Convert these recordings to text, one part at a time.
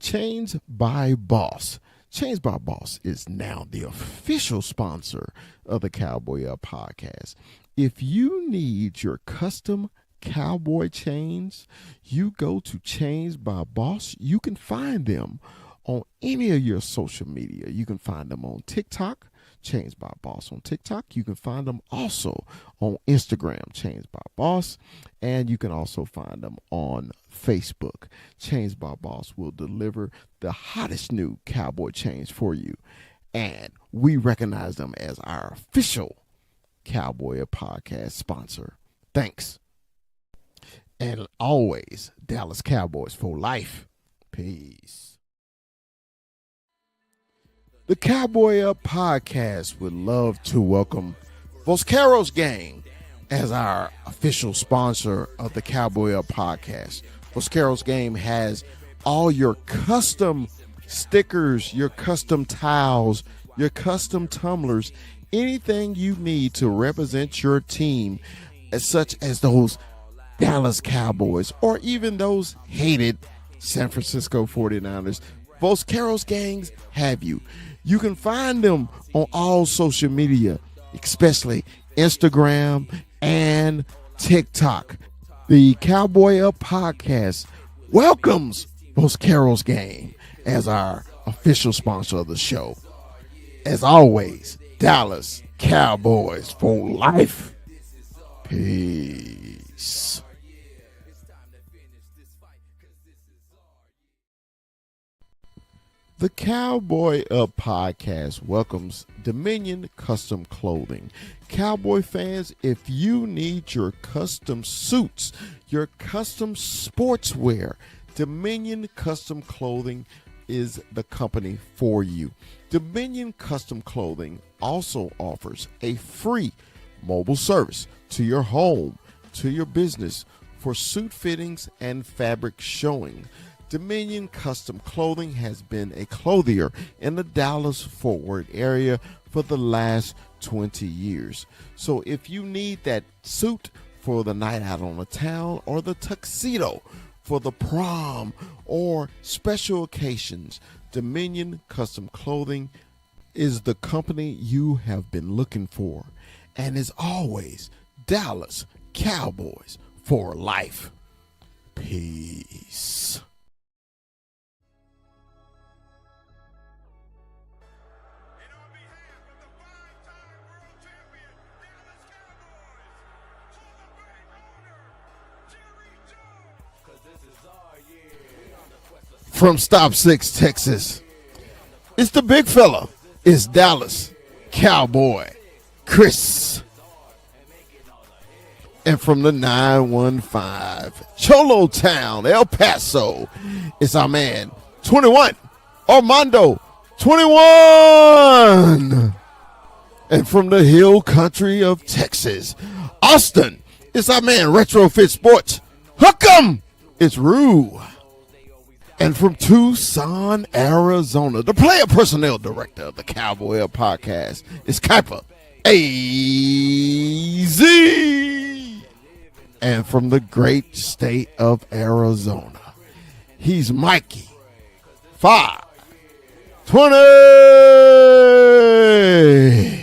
Chains by Boss. Chains by Boss is now the official sponsor of the Cowboy Up podcast. If you need your custom cowboy chains, you go to Chains by Boss. You can find them on any of your social media. You can find them on TikTok, Chains by Boss on TikTok. You can find them also on Instagram, Chains by Boss, and you can also find them on Facebook. Chains by Boss will deliver the hottest new cowboy chains for you, and we recognize them as our official Cowboy podcast sponsor. Thanks. And always, Dallas Cowboys for life. Peace. The Cowboy Up podcast would love to welcome Voscaro's Gang as our official sponsor of the Cowboy Up podcast. Voscaro's Game has all your custom stickers, your custom towels, your custom tumblers, anything you need to represent your team, such as those Dallas Cowboys or even those hated San Francisco 49ers. Voscaro's Gangs have you. You can find them on all social media, especially Instagram and TikTok. The Cowboy Up podcast welcomes Voscaro's Gang as our official sponsor of the show. As always, Dallas Cowboys for life. Peace. The Cowboy Up podcast welcomes Dominion Custom Clothing. Cowboy fans, if you need your custom suits, your custom sportswear, Dominion Custom Clothing is the company for you. Dominion Custom Clothing also offers a free mobile service to your home, to your business for suit fittings and fabric showing. Dominion Custom Clothing has been a clothier in the Dallas-Fort Worth area for the last 20 years. So if you need that suit for the night out on the town or the tuxedo for the prom or special occasions, Dominion Custom Clothing is the company you have been looking for, and is always Dallas Cowboys for life. Peace. From Stop 6, Texas, it's the big fella. It's Dallas Cowboy Chris. And from the 915, Cholo Town, El Paso, it's our man, 21, Armando, 21. And from the hill country of Texas, Austin, it's our man, Retrofit Sports, Hook 'em, it's Rue. And from Tucson, Arizona, the player personnel director of the Cowboy Up podcast is Kuiper AZ. And from the great state of Arizona, he's Mikey 520.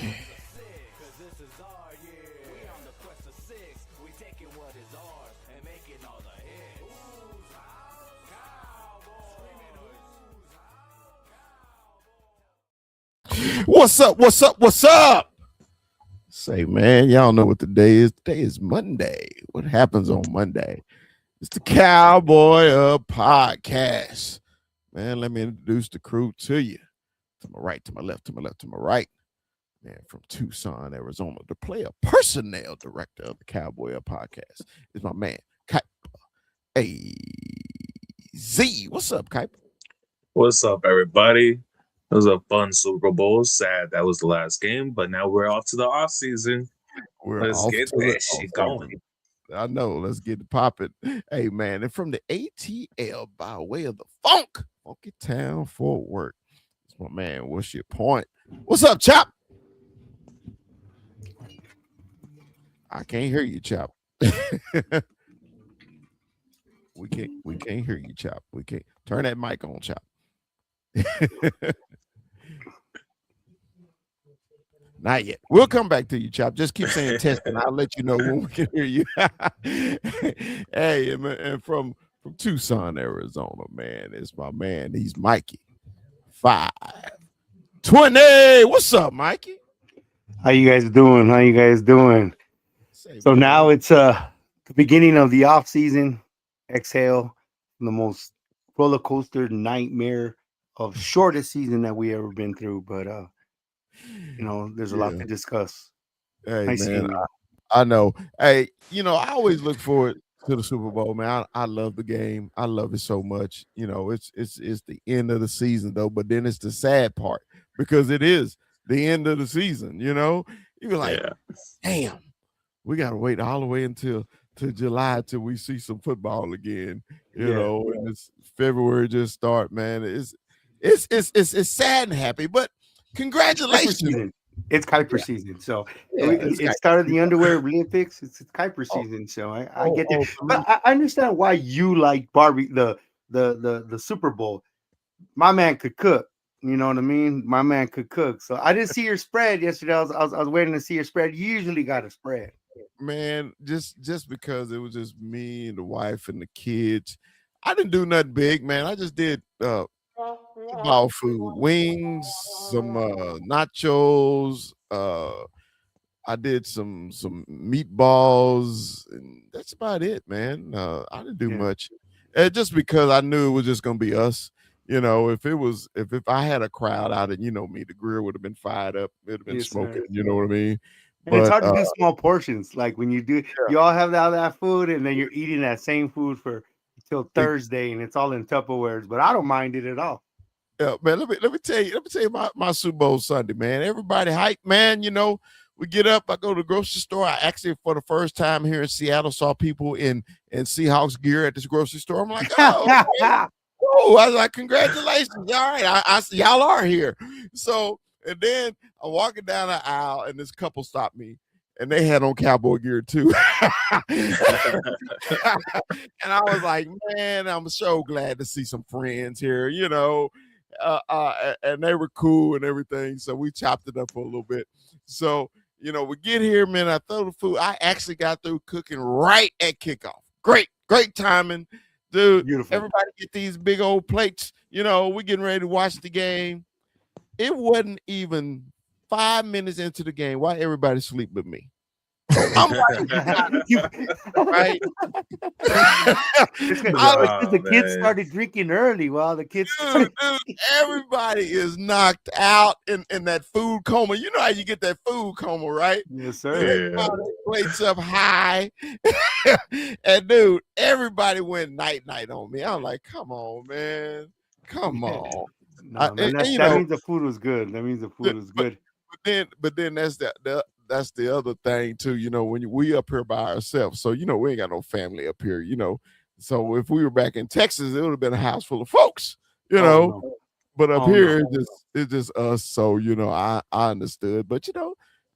What's up? What's up? What's up? Say, man, y'all know what today is. Today is Monday. What happens on Monday? It's the Cowboy Up podcast. Man, let me introduce the crew to you. To my right, to my left, to my left, to my right. Man, from Tucson, Arizona, the player personnel director of the Cowboy Up podcast is my man, Kuiper AZ. What's up, Kuiper? What's up, everybody? It was a fun Super Bowl. Sad that was the last game, but now we're off to the off season. Let's get that shit going. I know. Let's get it popping. Hey, man, and from the ATL by way of the Funky Town, Fort Worth, it's my man. What's your point? What's up, Chop? I can't hear you, Chop. We can't hear you, Chop. We can't turn that mic on, Chop. Not yet. We'll come back to you, Chop. Just keep saying test, and I'll let you know when we can hear you. Hey, and from Tucson, Arizona, man, it's my man. He's Mikey. 520. What's up, Mikey? How you guys doing? So now it's the beginning of the off season. Exhale, the most roller coaster nightmare of shortest season that we ever been through. But there's a lot to discuss. Hey, man, I know. Hey, I always look forward to the Super Bowl, man. I love the game. I love it so much. It's the end of the season though, but then it's the sad part because it is the end of the season. You be like, damn, we gotta wait all the way until July till we see some football again. And it's February just start, man. It's sad and happy, but congratulations. It's Kuiper season, so it started the underwear Olympics. It's Kuiper season, so I get that. But I understand why you like the Super Bowl. My man could cook. You know what I mean? My man could cook. So I didn't see your spread yesterday. I was waiting to see your spread. You usually got a spread. Man, just because it was just me and the wife and the kids, I didn't do nothing big, man. I just did football food, wings, some nachos. I did some meatballs, and that's about it, man. I didn't do much, just because I knew it was just gonna be us. If I had a crowd out, and me, the grill would have been fired up. It'd have been smoking. You know what I mean? And it's hard to do small portions. Like when you do, you all have that food, and then you're eating that same food until Thursday, and it's all in Tupperwares. But I don't mind it at all. Yeah, man. Let me tell you my Super Bowl Sunday, man. Everybody hype, man. We get up. I go to the grocery store. I actually, for the first time here in Seattle, saw people in SEAHAWKS gear at this grocery store. I'm like, oh, okay. Oh, I was like, congratulations. All right, I see y'all are here. So, and then I'm walking down the aisle, and this couple stopped me, and they had on cowboy gear too. And I was like, man, I'm so glad to see some friends here, and they were cool and everything. So we chopped it up for a little bit. So, we get here, man. I throw the food. I actually got through cooking right at kickoff. Great timing. Dude, beautiful. Everybody get these big old plates. We getting ready to watch the game. It wasn't even 5 minutes into the game. Why everybody sleep but me? I'm like, right? Because the kids started drinking early. Well, the kids, dude, everybody is knocked out in that food coma. You know how you get that food coma, right? Yes, sir. Plates up high, and dude, everybody went night on me. I'm like, come on, man, come on. That means the food was good. But then that's the other thing too. When we up here by ourselves, so we ain't got no family up here. So if we were back in Texas, it would have been a house full of folks. But up here it's just us. So I understood. But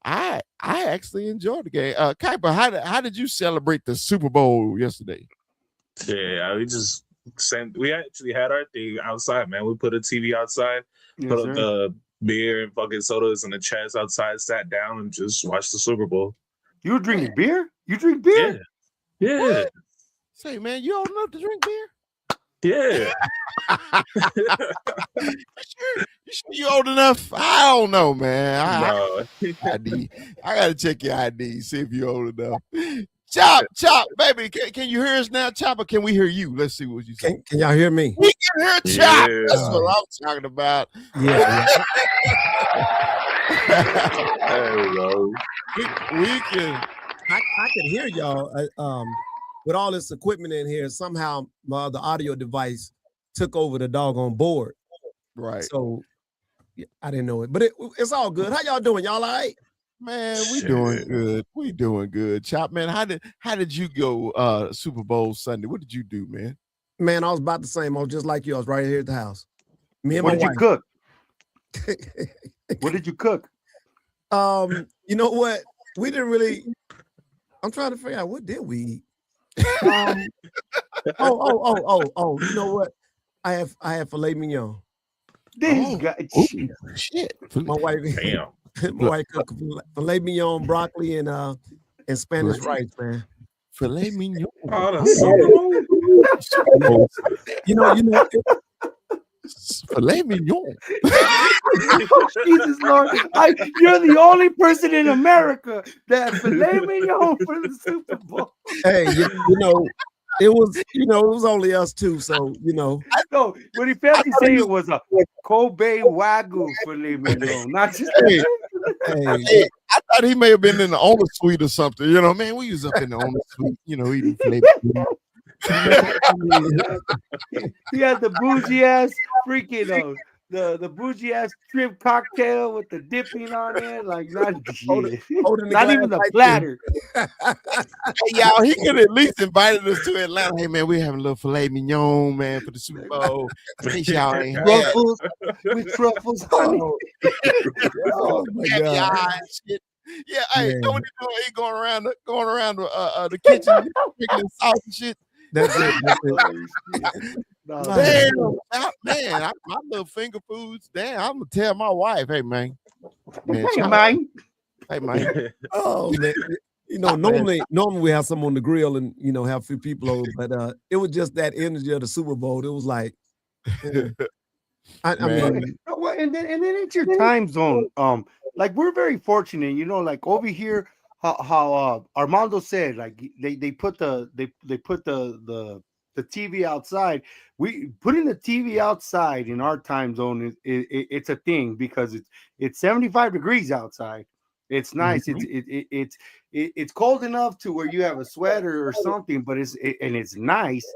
I actually enjoyed the game. Kuiper, how did you celebrate the Super Bowl yesterday? Yeah, we actually had our thing outside, man. We put a TV outside, put up the beer and fucking sodas in the chest outside, sat down and just watched the Super Bowl. You were drinking beer? You drink beer? Yeah. What? Say, man, you old enough to drink beer? Yeah. You sure you old enough? I don't know, man. ID. I gotta check your ID, see if you're old enough. Chop, baby. Can you hear us now, Chop, or can we hear you? Let's see what you say. Can y'all hear me? We can hear Chop. Yeah. That's what I'm talking about. Yeah. There we go. We can. I can hear y'all. With all this equipment in here, somehow the audio device took over the doggone board. Right. So I didn't know it, but it's all good. How y'all doing? Y'all all right? Man, we doing good. We doing good. Chop, man, how did you go Super Bowl Sunday? What did you do, man? Man, I was about the same. I was just like you. I was right here at the house. Me and my wife. What did you cook? What did you cook? You know what? We didn't really. I'm trying to figure out what did we eat. Oh. You know what? I have filet mignon. This guy. Shit. My wife, Damn. my wife cooked filet mignon, broccoli, and Spanish rice, man. Filet mignon. Oh, the Super Bowl. You know, Filet mignon. Jesus Lord, you're the only person in America that filet mignon for the Super Bowl. hey, you know, it was only us two, so No, what he failed to say it was a Kobe Wagyu filet mignon, not just. Hey, I thought he may have been in the owner suite or something. You know, man, we was up in the owner suite, eating filet mignon. He had the bougie ass freaking the bougie ass shrimp cocktail with the dipping on it, like not even the platter. Hey, y'all, he could at least invited us to Atlanta. Hey, man, we having a little filet mignon, man, for the Super Bowl. In case y'all ain't had Truffles with truffles, honey. Oh my God. Shit. Yeah, hey, know what he going around the kitchen making sauce and shit. That's it. Damn, man, my little finger foods. Damn, I'm gonna tell my wife, hey man. Hey man. Oh man. Normally we have some on the grill and have a few people over, but it was just that energy of the Super Bowl. It was like, I mean, and then it's your time zone. Like we're very fortunate, like over here. How Armando said, like they put the TV outside. We putting the TV outside in our time zone it's a thing because it's 75 degrees outside. It's nice. Mm-hmm. It's cold enough to where you have a sweater or something, but it's nice.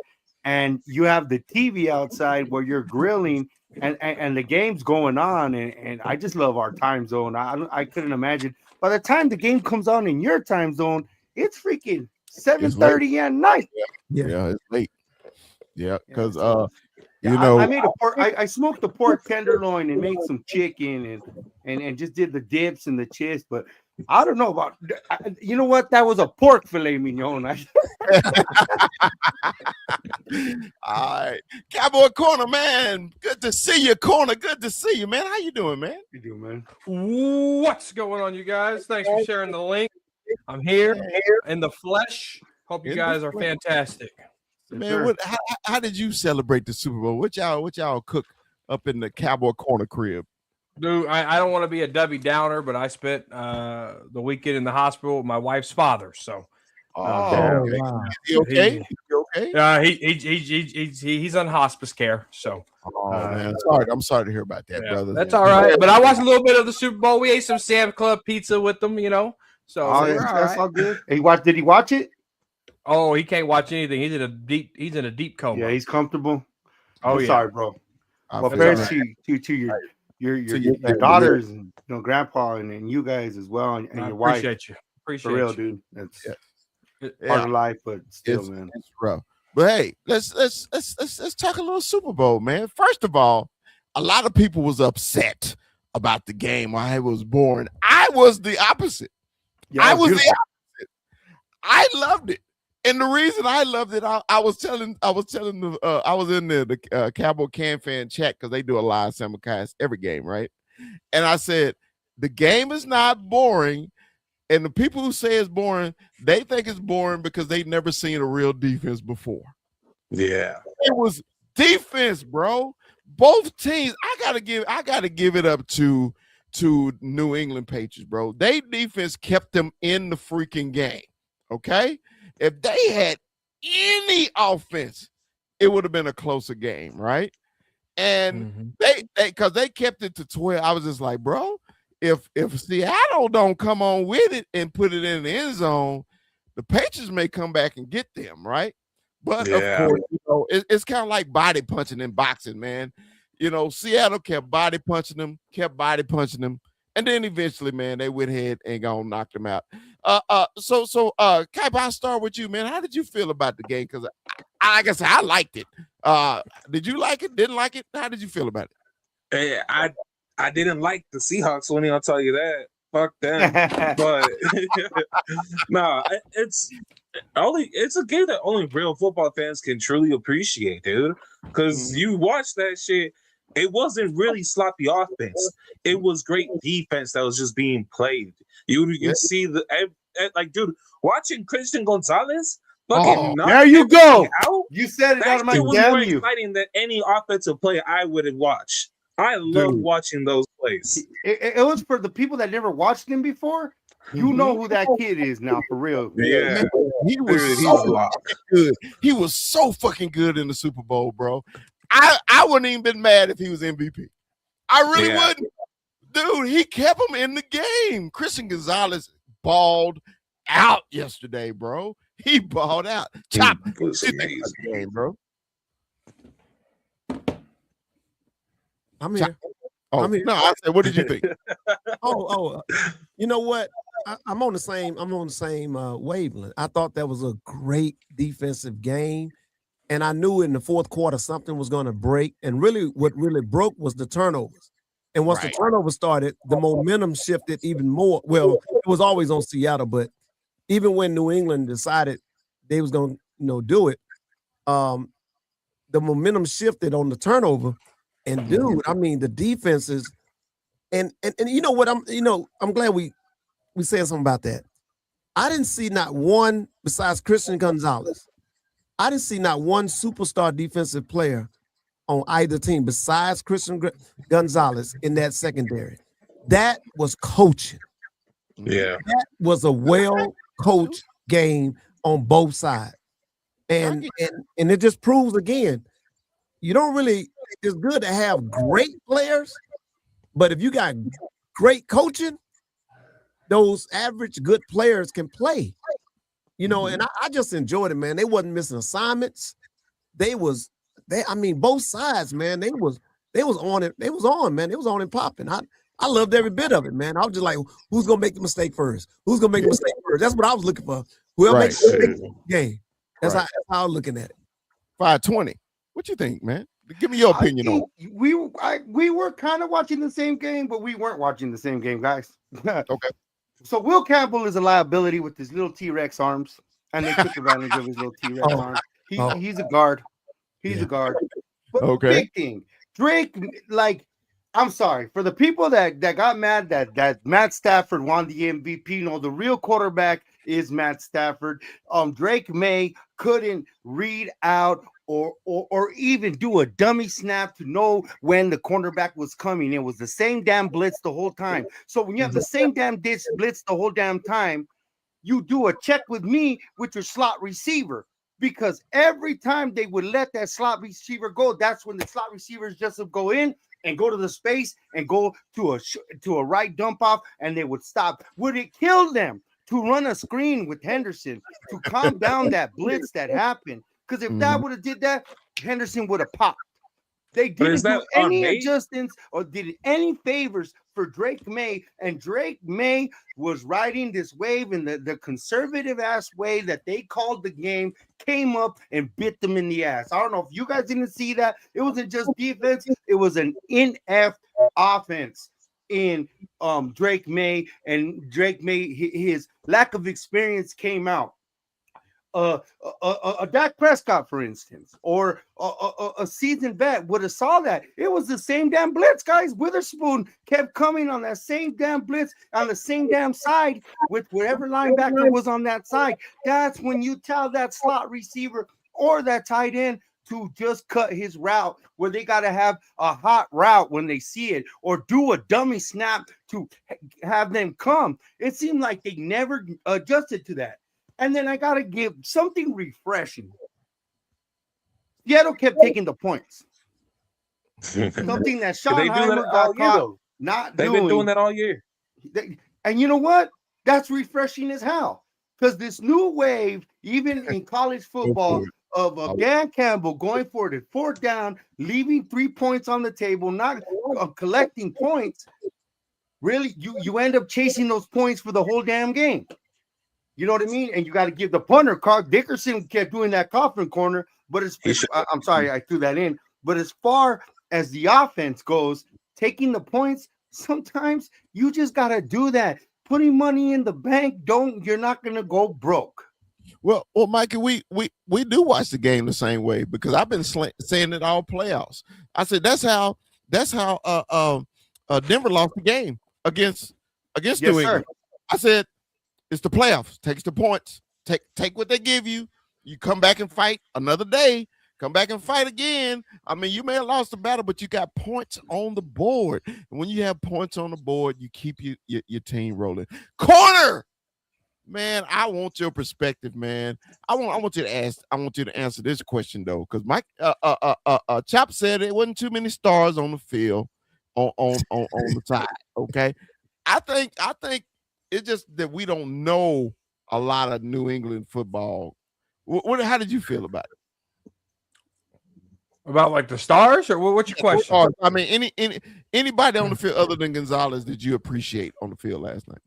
And you have the TV outside where you're grilling and the game's going on. And I just love our time zone. I couldn't imagine. By the time the game comes on in your time zone, it's freaking 7:30 at night. Yeah, it's late. Yeah, because I made a pork. I smoked the pork tenderloin and made some chicken and just did the dips and the chips. But I don't know about you know what? That was a pork filet mignon. All right, Cowboy Corner, man. Good to see you, Corner. Good to see you, man. How you doing, man? You doing, man? What's going on, you guys? Thanks for sharing the link. I'm here in the flesh. Hope you guys are fantastic. Man, how did you celebrate the Super Bowl? What y'all cook up in the Cowboy Corner crib? Dude, I don't want to be a Debbie Downer, but I spent the weekend in the hospital with my wife's father. So, wow. He okay? He's on hospice care. So, man, I'm sorry to hear about that, brother. That's all right. But I watched a little bit of the Super Bowl. We ate some Sam's Club pizza with them, So that's all good. Did he watch it? Oh, he can't watch anything. He's in a deep coma. Yeah, he's comfortable. I'm sorry, bro. Well, prayers to your daughters and grandpa and you guys as well and your wife. Appreciate you. For real, dude. That's part of life, but still, man, it's rough. But hey, let's talk a little Super Bowl, man. First of all, a lot of people was upset about the game. I was boring. I was the opposite. Yeah, I was the opposite. I loved it. And the reason I loved it, I was in the Cowboy Can fan chat because they do a live simulcast every game, right? And I said, the game is not boring. And the people who say it's boring, they think it's boring because they've never seen a real defense before. Yeah. It was defense, bro. Both teams, I gotta give it up to New England Patriots, bro. They defense kept them in the freaking game. Okay? If they had any offense, it would have been a closer game, right? And because they kept it to 12, I was just like, bro, if Seattle don't come on with it and put it in the end zone, the Patriots may come back and get them, right? But of course, it's kind of like body punching in boxing, man. Seattle kept body punching them, and then eventually, man, they went ahead and gonna knock them out. So, Kaipa, I'll start with you, man. How did you feel about the game? Because, like I said, I liked it. Did you like it? Didn't like it? How did you feel about it? Hey, I didn't like the Seahawks winning. I'll tell you that. Fuck them. But no, it's a game that only real football fans can truly appreciate, dude. Because you watch that shit. it wasn't really sloppy offense. It was great defense that was just being played. You see like, dude, watching Christian Gonzalez fucking knock there you go. out. You said it out of my was damn more you. exciting than any offensive play I would have watched. I love watching those plays. It was for the people that never watched him before. You know who that kid is now, for real. Yeah, man, he was so good. He was so fucking good in the Super Bowl, bro. I wouldn't even been mad if he was MVP. I really wouldn't. Dude, he kept him in the game. Christian Gonzalez balled out yesterday, bro. He balled out. Chop the game, bro. I'm here. I'm here. No, I said, what did you think? You know what? I'm on the same wavelength. I thought that was a great defensive game. And I knew in the fourth quarter something was going to break. And really, what really broke was the turnovers. And once the turnover started, the momentum shifted even more. Well, it was always on Seattle, but even when New England decided they was going to do it, the momentum shifted on the turnover. And dude, I mean, the defenses, and you know what? I'm glad we said something about that. I didn't see not one besides Christian Gonzalez. I didn't see not one superstar defensive player on either team besides Christian Gonzalez in that secondary. That was coaching. Yeah. That was a well-coached game on both sides. And it just proves again, you don't really, it's good to have great players, but if you got great coaching, those average good players can play. You know, and I just enjoyed it, man. They wasn't missing assignments. I mean, both sides, man, they was on it. They was on, man. They was on and popping. I loved every bit of it, man. I was just like, who's gonna make the mistake first? Who's gonna make the mistake first? That's what I was looking for. Whoever makes the mistake game. That's how I was looking at it. 520. What you think, man? Give me your opinion on it. We were kind of watching the same game, but we weren't watching the same game, guys. Okay. So Will Campbell is a liability with his little T-Rex arms, and they took advantage of his little T-Rex arms. He's a guard. He's a guard. But big thing, Drake. Like, I'm sorry for the people that got mad that Matt Stafford won the MVP. No, the real quarterback is Matt Stafford. Drake May couldn't read out or even do a dummy snap to know when the cornerback was coming. It was the same damn blitz the whole time. So when you have the same damn blitz the whole damn time, you do a check with me with your slot receiver, because every time they would let that slot receiver go, that's when the slot receivers just would go in and go to the space and go to a right dump off, and they would stop. Would it kill them to run a screen with Henderson to calm down that blitz that happened? Because if that would have did that, Henderson would have popped. They didn't do any adjustments or did any favors for Drake May, and Drake May was riding this wave, and the conservative ass way that they called the game came up and bit them in the ass. I don't know if you guys didn't see that. It wasn't just defense; it was an inept offense in Drake May, and Drake May, his lack of experience came out. A Dak Prescott, for instance, or a seasoned vet would have saw that. It was the same damn blitz, guys. Witherspoon kept coming on that same damn blitz on the same damn side with whatever linebacker was on that side. That's when you tell that slot receiver or that tight end to just cut his route, where they got to have a hot route when they see it, or do a dummy snap to have them come. It seemed like they never adjusted to that. And then I got to give something refreshing. Seattle kept taking the points. Something that Schottenheimer got caught not doing. They've been doing that all year. And you know what? That's refreshing as hell. Because this new wave, even in college football, of Dan Campbell going for the fourth down, leaving 3 points on the table, not collecting points, really, you end up chasing those points for the whole damn game. You know what I mean? And you got to give the punter, Carl Dickerson kept doing that coffin corner, but I'm sorry, I threw that in. But as far as the offense goes, taking the points, sometimes you just got to do that. Putting money in the bank, you're not going to go broke. Well, Mikey, we do watch the game the same way, because I've been saying it all playoffs. I said that's how That's how Denver lost the game against Yes, New sir. England. I said it's the playoffs. Takes the points. Take what they give you. You come back and fight another day. Come back and fight again. I mean, you may have lost the battle, but you got points on the board. And when you have points on the board, you keep your team rolling. Corner, man. I want your perspective, man. I want you to answer this question though, because Mike Chop said it wasn't too many stars on the field on the side. Okay, I think it's just that we don't know a lot of New England football. How did you feel about it? About like the stars, or what's your question? I mean, anybody on the field other than Gonzalez did you appreciate on the field last night?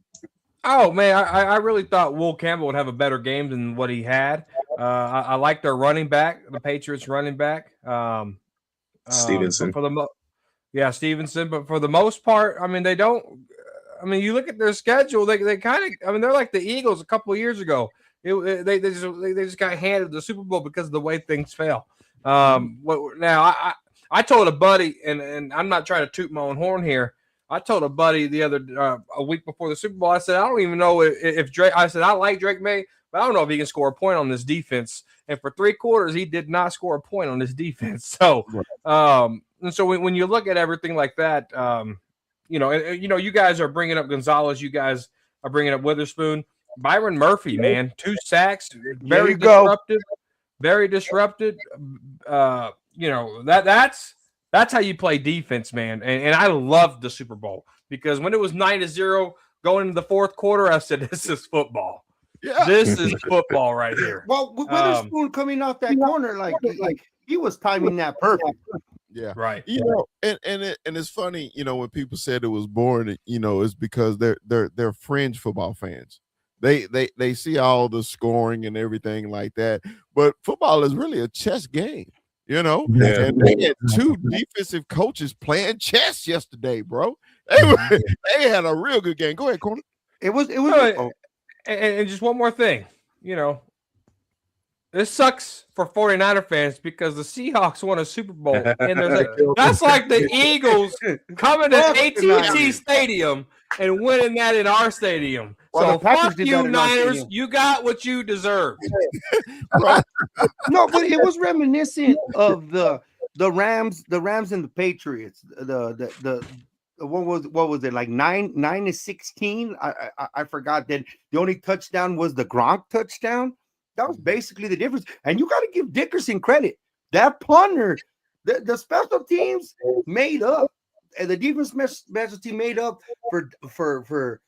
Oh man, I really thought Will Campbell would have a better game than what he had. I like their running back, the Patriots running back, Stevenson. Stevenson. But for the most part, I mean, they don't. I mean, you look at their schedule; they kind of. I mean, they're like the Eagles a couple of years ago. They just got handed the Super Bowl because of the way things fell. Now I told a buddy, and I'm not trying to toot my own horn here. I told a buddy the other a week before the Super Bowl. I said I don't even know if Drake. I said I like Drake May, but I don't know if he can score a point on this defense. And for 3 quarters, he did not score a point on this defense. So, and so when you look at everything like that, you guys are bringing up Gonzalez. You guys are bringing up Witherspoon. Byron Murphy, man, 2 sacks, very disruptive, very disrupted. That's how you play defense, man. And I loved the Super Bowl because when it was 9-0 going into the 4th quarter, I said, "This is football. Yeah, this is football right here." Well, Witherspoon coming off that corner, like he was timing that perfect. Yeah, right. And it's funny, when people said it was boring, it's because they're fringe football fans. They see all the scoring and everything like that, but football is really a chess game, And they had 2 defensive coaches playing chess yesterday, bro. They had a real good game. Go ahead, Corner. It was. And just one more thing, this sucks for 49er fans because the Seahawks won a Super Bowl, and that's like the Eagles coming to AT&T Stadium and winning that in our stadium. Well, so fuck you, Niners. You got what you deserve. No, but it was reminiscent of the Rams and the Patriots. What was it, like 9-16? I forgot that the only touchdown was the Gronk touchdown. That was basically the difference. And you got to give Dickerson credit. That punter, the special teams made up, and the defense special team made up for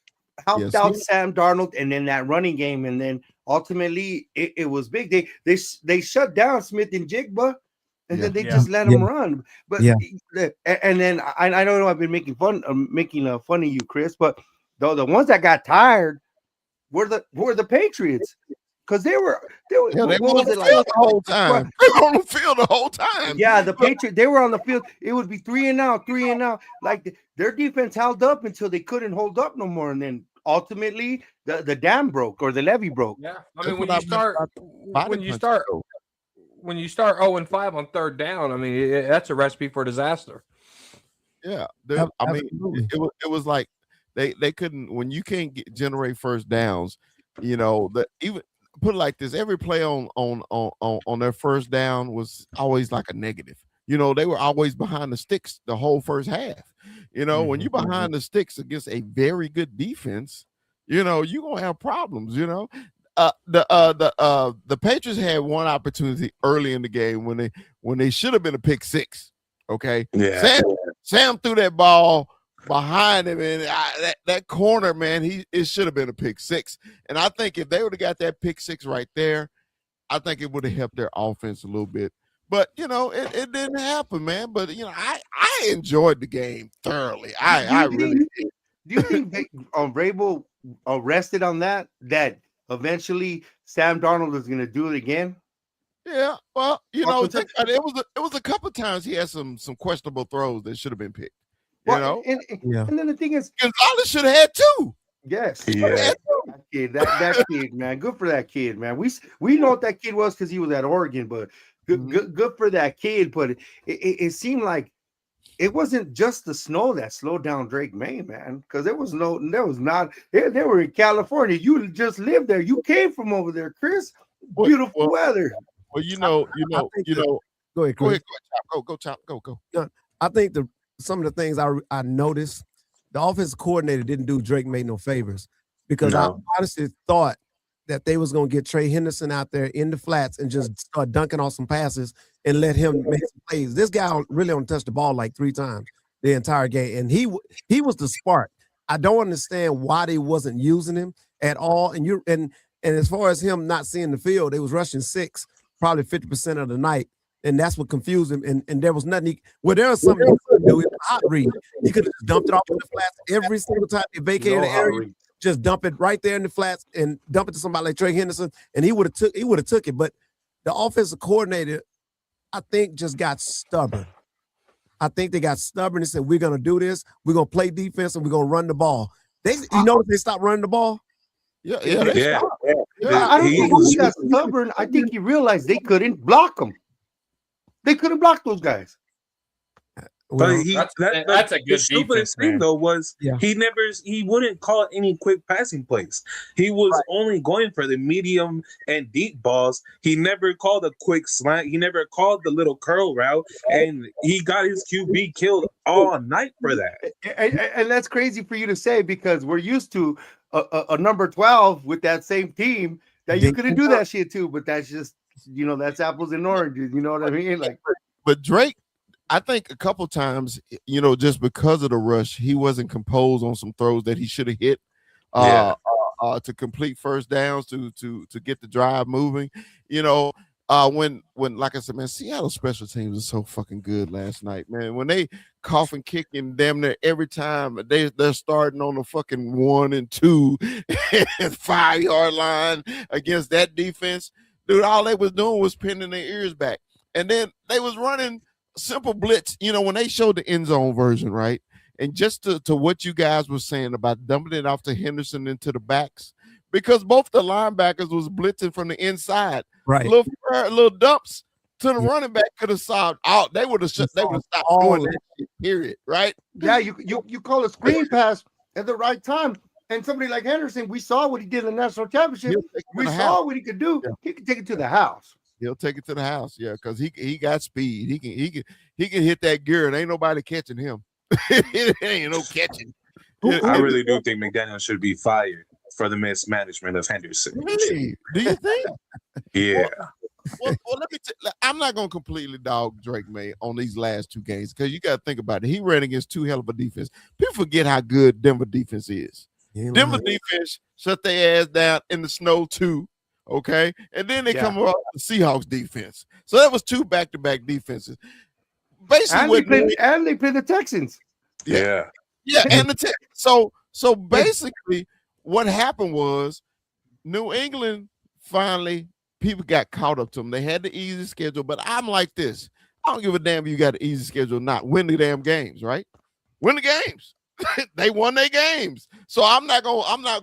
helped out Sam Darnold, and then that running game, and then ultimately it was big. They shut down Smith and Jigba, and then they just let him run. But and then I don't know, I've been making fun of you, Chris, but the ones that got tired were the Patriots. Because they were on the field the whole time. They were on the field the whole time. Yeah, the Patriots, they were on the field. It would be 3 and out. Like their defense held up until they couldn't hold up no more. And then ultimately the dam broke, or the levee broke. Yeah. I mean, when you start 0-5 on 3rd down, I mean, that's a recipe for disaster. Yeah. I mean, it was like they couldn't, when you can't generate first downs, even put it like this, every play on their first down was always like a negative. They were always behind the sticks the whole first half. When you're behind the sticks against a very good defense, you're gonna have problems. The Patriots had one opportunity early in the game when they should have been a pick 6. Okay, yeah. Sam threw that ball behind him, and that corner, man, it should have been a pick 6. And I think if they would have got that pick 6 right there, I think it would have helped their offense a little bit. But it didn't happen, man. But I enjoyed the game thoroughly. I really did. Do you think Vrabel rested on that eventually Sam Darnold is going to do it again? Yeah, well, it was a couple of times he had some questionable throws that should have been picked. And then the thing is, Gonzalez should have had 2. Yes, that kid, man, good for that kid, man. We know what that kid was because he was at Oregon, but good for that kid. But it seemed like it wasn't just the snow that slowed down Drake May, man, because there was not. They were in California. You just lived there. You came from over there, Chris. Beautiful weather. Well, Go ahead, Chris. Go, Chop. Go. No, I think some of the things I noticed, the offensive coordinator didn't do Drake May no favors, because I honestly thought that they was going to get Trey Henderson out there in the flats and just start dunking off some passes and let him make some plays. This guy really only touched the ball like 3 times the entire game, and he was the spark. I don't understand why they wasn't using him at all. And as far as him not seeing the field, they was rushing 6 probably 50% of the night, and that's what confused him. And there was nothing. There was something he could do. It was a hot read. He could have just dumped it off in the flats every single time they vacated the area. Just dump it right there in the flats and dump it to somebody like Trey Henderson, and he would have took it. But the offensive coordinator, I think, just got stubborn. I think they got stubborn and said, we're going to do this. We're going to play defense, and we're going to run the ball. You notice they stopped running the ball? Yeah. I don't think he got stubborn. I think he realized they couldn't block him. They couldn't block those guys. But that's a good stupidest thing though was he wouldn't call any quick passing plays. He was only going for the medium and deep balls. He never called a quick slant. He never called the little curl route, and he got his QB killed all night for that. And that's crazy for you to say, because we're used to a number 12 with that same team that you couldn't do that shit too. But that's just, that's apples and oranges. You know what I mean? Like, but Drake, I think a couple times, just because of the rush, he wasn't composed on some throws that he should have hit to complete first downs to get the drive moving. When like I said, man, Seattle special teams is so fucking good last night, man. When they cough and kick in damn near every time, they're starting on the fucking 1 and 2 and 5-yard line against that defense, dude. All they was doing was pinning their ears back, and then they was running simple blitz, when they showed the end zone version, right? And just to what you guys were saying about dumping it off to Henderson into the backs, because both the linebackers was blitzing from the inside, right? Little dumps to the running back could have solved out. They would have stopped doing that shit, period, right? Yeah, you call a screen pass at the right time, and somebody like Henderson, we saw what he did in the national championship. We saw what he could do. Yeah. He could take it to the house. He'll take it to the house, because he got speed. He can hit that gear, and ain't nobody catching him. It ain't no catching. I really do think McDaniel should be fired for the mismanagement of Henderson. Really? Do you think? Yeah. Well, let me. I'm not gonna completely dog Drake May on these last 2 games, because you got to think about it. He ran against 2 hell of a defense. People forget how good Denver defense is. Denver defense shut their ass down in the snow too. Okay, and then they come up the Seahawks defense. So that was 2 back-to-back defenses. Basically, and they played the Texans. Yeah, and the so basically, what happened was New England finally, people got caught up to them. They had the easy schedule, but I'm like this: I don't give a damn if you got an easy schedule or not. Win the damn games, right? Win the games. They won their games, so I'm not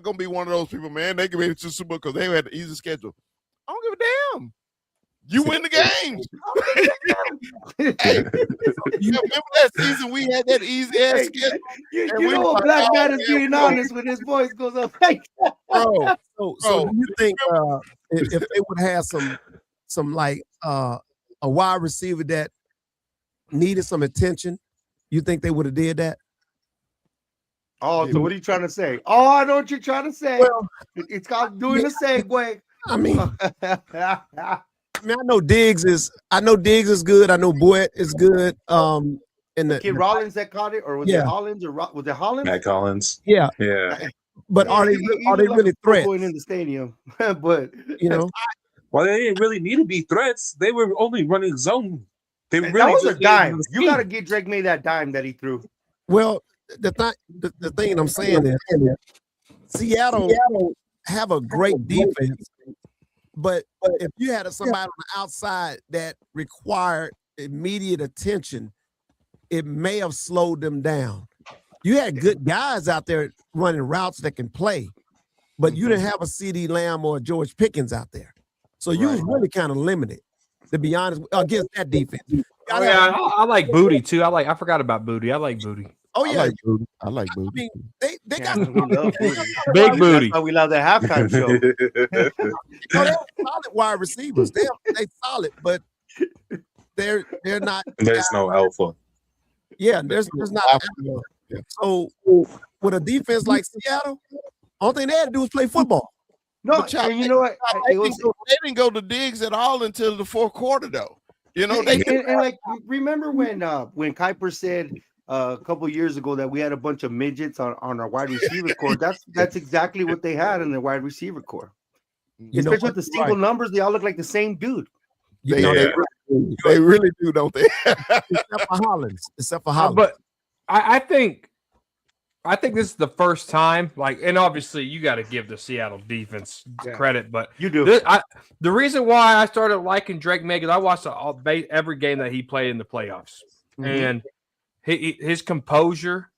gonna be one of those people, man. They made it to the Super Bowl because they had an easy schedule. I don't give a damn. You win the games. Hey, you remember that season we had that easy ass schedule? You know a black man is being honest when his voice goes up. Bro, so do you think if they would have some like a wide receiver that needed some attention, you think they would have did that? Oh, so what are you trying to say? Oh, I know what you're trying to say. Well, it's called doing the segue. I mean, I know Diggs is good. I know Boyd is good. And the Kid Rollins that caught it, or was it Hollins, or was it Hollins? Matt Collins. Yeah. But are they like really threats? Going in the stadium, but well, they didn't really need to be threats. They were only running zone. That was a dime. You got to give Drake May that dime that he threw. Well, the thing I'm saying is Seattle have a great defense, but if you had somebody on the outside that required immediate attention, it may have slowed them down. You had good guys out there running routes that can play, but you didn't have a CD Lamb or George Pickens out there. So you was really kind of limited, to be honest, against that defense. You I like Booty too. I forgot about Booty. I like Booty. Oh yeah, I like Booty. I mean, they got we love Booty. Big Booty. That's why we love the halftime show. they're solid wide receivers. They solid, but they're not. There's no alpha. Yeah, there's not. So with a defense like Seattle, all thing they had to do was play football. No, and you know what? They didn't go to Diggs at all until the fourth quarter, though. You know, and like remember when Kuiper said a couple years ago that we had a bunch of midgets on our wide receiver core. That's exactly what they had in their wide receiver core. Especially with the single numbers, they all look like the same dude. They really do, don't they? Except for Hollins. But I think this is the first time, and obviously you got to give the Seattle defense credit, but you do. The reason why I started liking Drake May is I watched every game that he played in the playoffs, and his composure,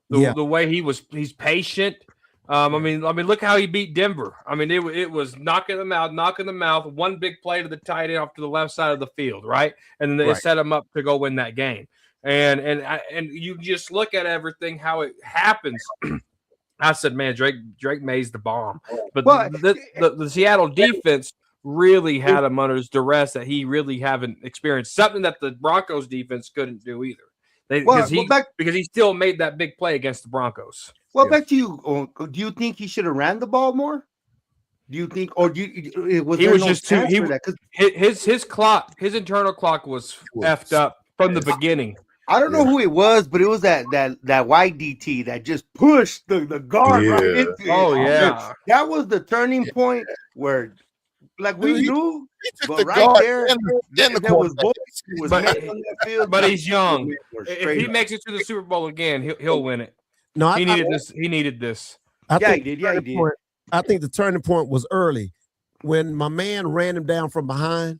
the way he's patient. I mean, look how he beat Denver. I mean, it was knocking them out, one big play to the tight end off to the left side of the field, right? And then it set him up to go win that game. And you just look at everything, how it happens. I said, man, Drake May's the bomb. But the Seattle defense really had him under duress that he really haven't experienced, something that the Broncos defense couldn't do either. Because he still made that big play against the Broncos. Well, back to you. Do you think he should have ran the ball more? Do you think, or his clock, his internal clock was effed up from the beginning. I don't know who it was, but it was that YDT that just pushed the guard right into it. Oh yeah, that was the turning point where, we knew, but but he's young. If he makes it to the Super Bowl again, he'll win it. No, he needed this. He did. I think the turning point was early when my man ran him down from behind.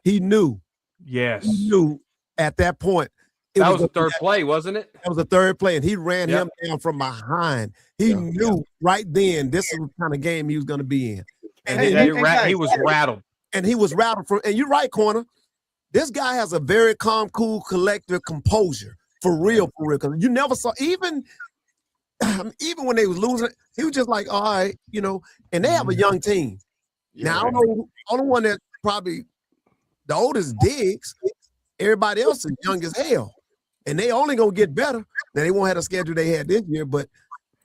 He knew. Yes. He knew at that point. That was the third play, wasn't it? That was the third play, and he ran him down from behind. He knew right then this is the kind of game he was going to be in. And he was rattled. And he was rattled and you're right, Corner. This guy has a very calm, cool, collective composure. For real. Because you never saw, even when they was losing, he was just like, all right, and they have a young team. Now, I don't know, only one that probably the oldest Diggs, everybody else is young as hell. And they only going to get better. Now, they won't have the schedule they had this year, but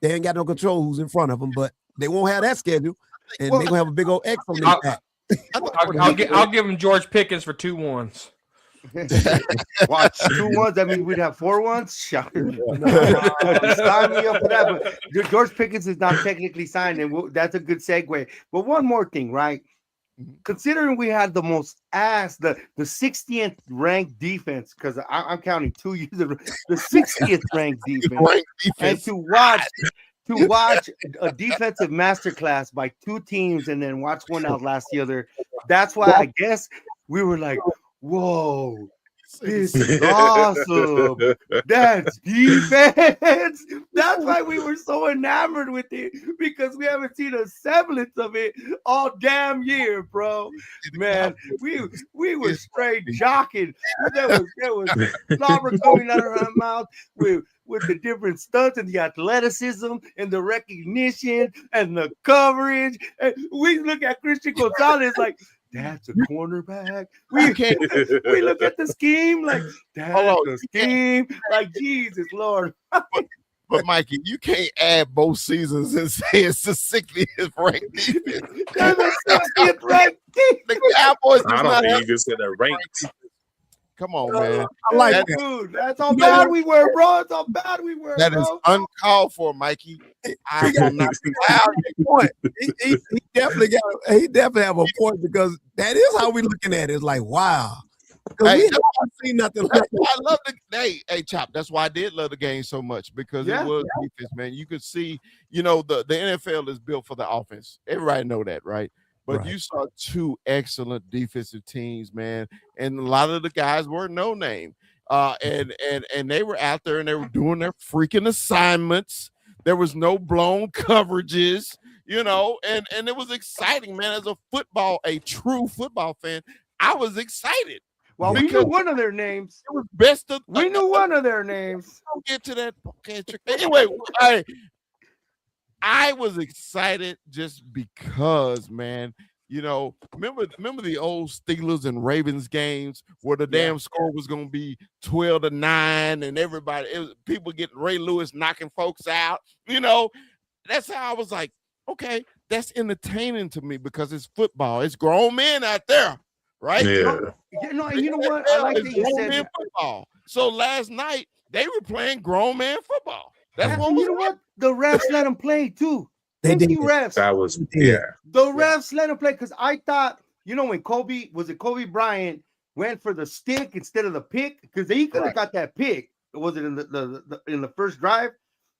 they ain't got no control who's in front of them. But they won't have that schedule, and they're going to have a big old X on their back. I'll give them George Pickens for 2 1s. Watch 2 1s. I mean, we'd have 4 1s. Sign me up for that. But George Pickens is not technically signed, and that's a good segue. But one more thing, right? Considering we had the most the 60th ranked defense, because I'm counting 2 years of the 60th ranked defense, and to watch a defensive masterclass by 2 teams and then watch one outlast the other. That's why I guess we were like, whoa, this is awesome. That's defense. That's why we were so enamored with it, because we haven't seen a semblance of it all damn year, bro. Man, we were straight jocking. There was slobber coming out of our mouth with the different stunts and the athleticism and the recognition and the coverage. And we look at Christian Gonzalez like, that's a cornerback. We look at the scheme like, that's a scheme. Like, Jesus, Lord. But Mikey, you can't add both seasons and say it's the 60th ranked defense. That's the 60th ranked defense. The Cowboys I don't think you can say that ranked. Come on, man. I like that, dude. That's how bad we were, bro. That's how bad we were. That is uncalled for, Mikey. I will not point. He definitely have a point, because that is how we looking at it. It's like, wow. Hey, we haven't seen nothing like that. I love hey, Chop. That's why I did love the game so much, because it was defense, man. You could see, the NFL is built for the offense. Everybody know that, right? But you saw 2 excellent defensive teams, man, and a lot of the guys were no name, and they were out there and they were doing their freaking assignments. There was no blown coverages, and it was exciting, man. As a true football fan, I was excited. Well, we knew one of their names. It was best of. We knew one of their names. I'll get to that. Okay, anyway, I was excited just because, man. You know, remember the old Steelers and Ravens games where the damn score was gonna be 12-9, and people getting Ray Lewis knocking folks out. You know, that's how I was like, okay, that's entertaining to me because it's football. It's grown men out there, right? Yeah. And you know what? I like that you said that. Football. So last night they were playing grown man football. That's what. You know what? The refs let them play too. They did. Refs. That was The refs let him play because I thought, when Kobe Bryant went for the stick instead of the pick, because he could have got that pick. Was it in the first drive?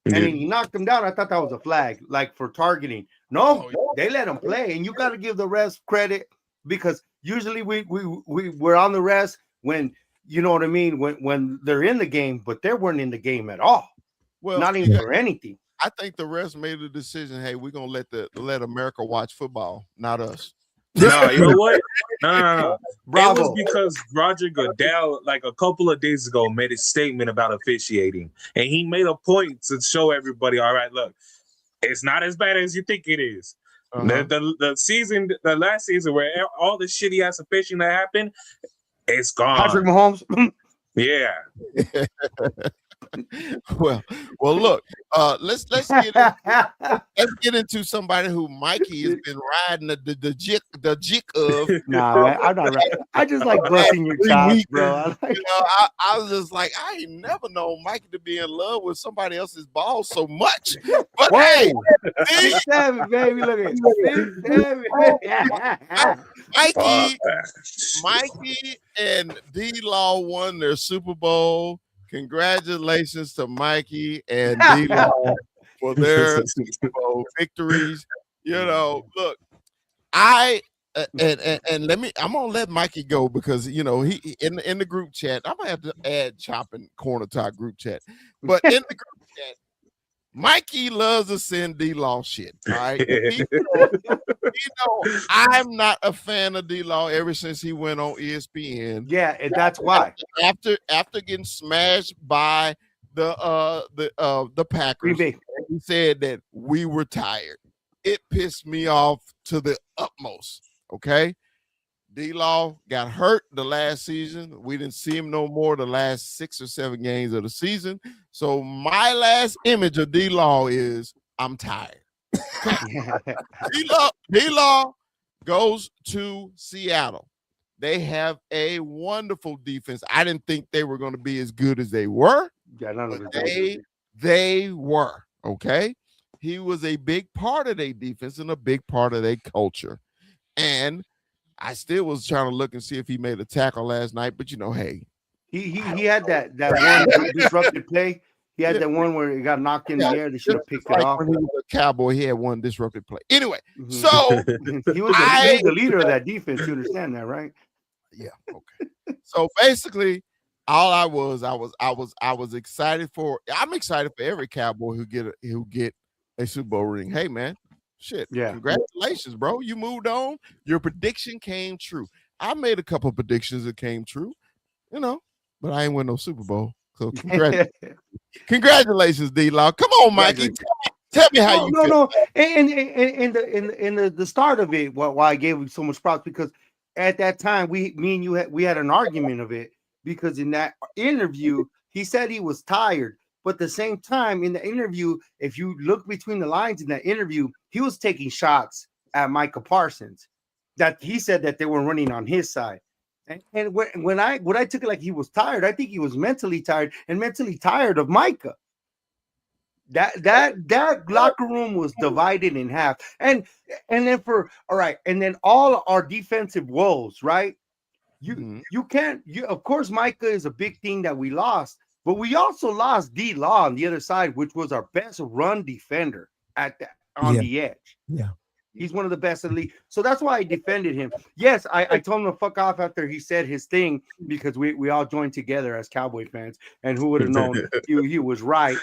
And then he knocked him down. I thought that was a flag, like for targeting. No, they let him play, and you got to give the refs credit because usually we're on the refs when you know what I mean when they're in the game, but they weren't in the game at all. Well, not even for anything. I think the refs made a decision. Hey, we're gonna let America watch football, not us. No, you know what? No. Bravo. It was because Roger Goodell, like a couple of days ago, made a statement about officiating, and he made a point to show everybody. All right, look, it's not as bad as you think it is. The last season where all the shitty ass officiating that happened, it's gone. Patrick Mahomes. Yeah. Well, look. Let's get into somebody who Mikey has been riding the jick of. Nah, man, I'm not right. I just like busting your chops, bro. I was just like, I ain't never known Mikey to be in love with somebody else's balls so much. But hey, 6'7", baby, look at it. 6'7". Mikey and D-Law won their Super Bowl. Congratulations to Mikey and D-Law for their Super Bowl victories. Look, I'm gonna let Mikey go because he in the group chat. I'm gonna have to add chopping corner to our group chat, but in the group chat, Mikey loves to send D-Law shit. All right, I'm not a fan of D-Law ever since he went on ESPN. Yeah, and that's why. After getting smashed by the Packers, he said that we were tired. It pissed me off to the utmost. Okay, D-Law got hurt the last season. We didn't see him no more the last 6 or 7 games of the season. So my last image of D-Law is I'm tired. D-Law goes to Seattle. They have a wonderful defense. I didn't think they were going to be as good as they were. They were. Okay. He was a big part of their defense and a big part of their culture. And I still was trying to look and see if he made a tackle last night, but hey. He had that one disrupted play. He had that one where he got knocked in the air. They should have picked it off. When he was a Cowboy, he had one disrupted play. Anyway, so he was the leader of that defense. You understand that, right? Yeah. Okay. So basically, all I was excited for. I'm excited for every Cowboy who get a Super Bowl ring. Hey, man, shit. Yeah. Congratulations, bro. You moved on. Your prediction came true. I made a couple of predictions that came true, but I ain't win no Super Bowl. So congratulations, D-Law. Come on, Mikey. Tell me how you feel. No. And in the start of it, why I gave you so much props, because at that time me and you had an argument of it, because in that interview he said he was tired, but at the same time in the interview, if you look between the lines in that interview, he was taking shots at Micah Parsons. That he said that they were running on his side. And when I took it like he was tired, I think he was mentally tired of Micah. That locker room was divided in half. And then all our defensive woes, right? You can't, of course, Micah is a big thing that we lost, but we also lost D-Law on the other side, which was our best run defender on the edge. Yeah. He's one of the best in the league. So that's why I defended him. Yes, I told him to fuck off after he said his thing, because we all joined together as Cowboy fans. And who would have known he was right?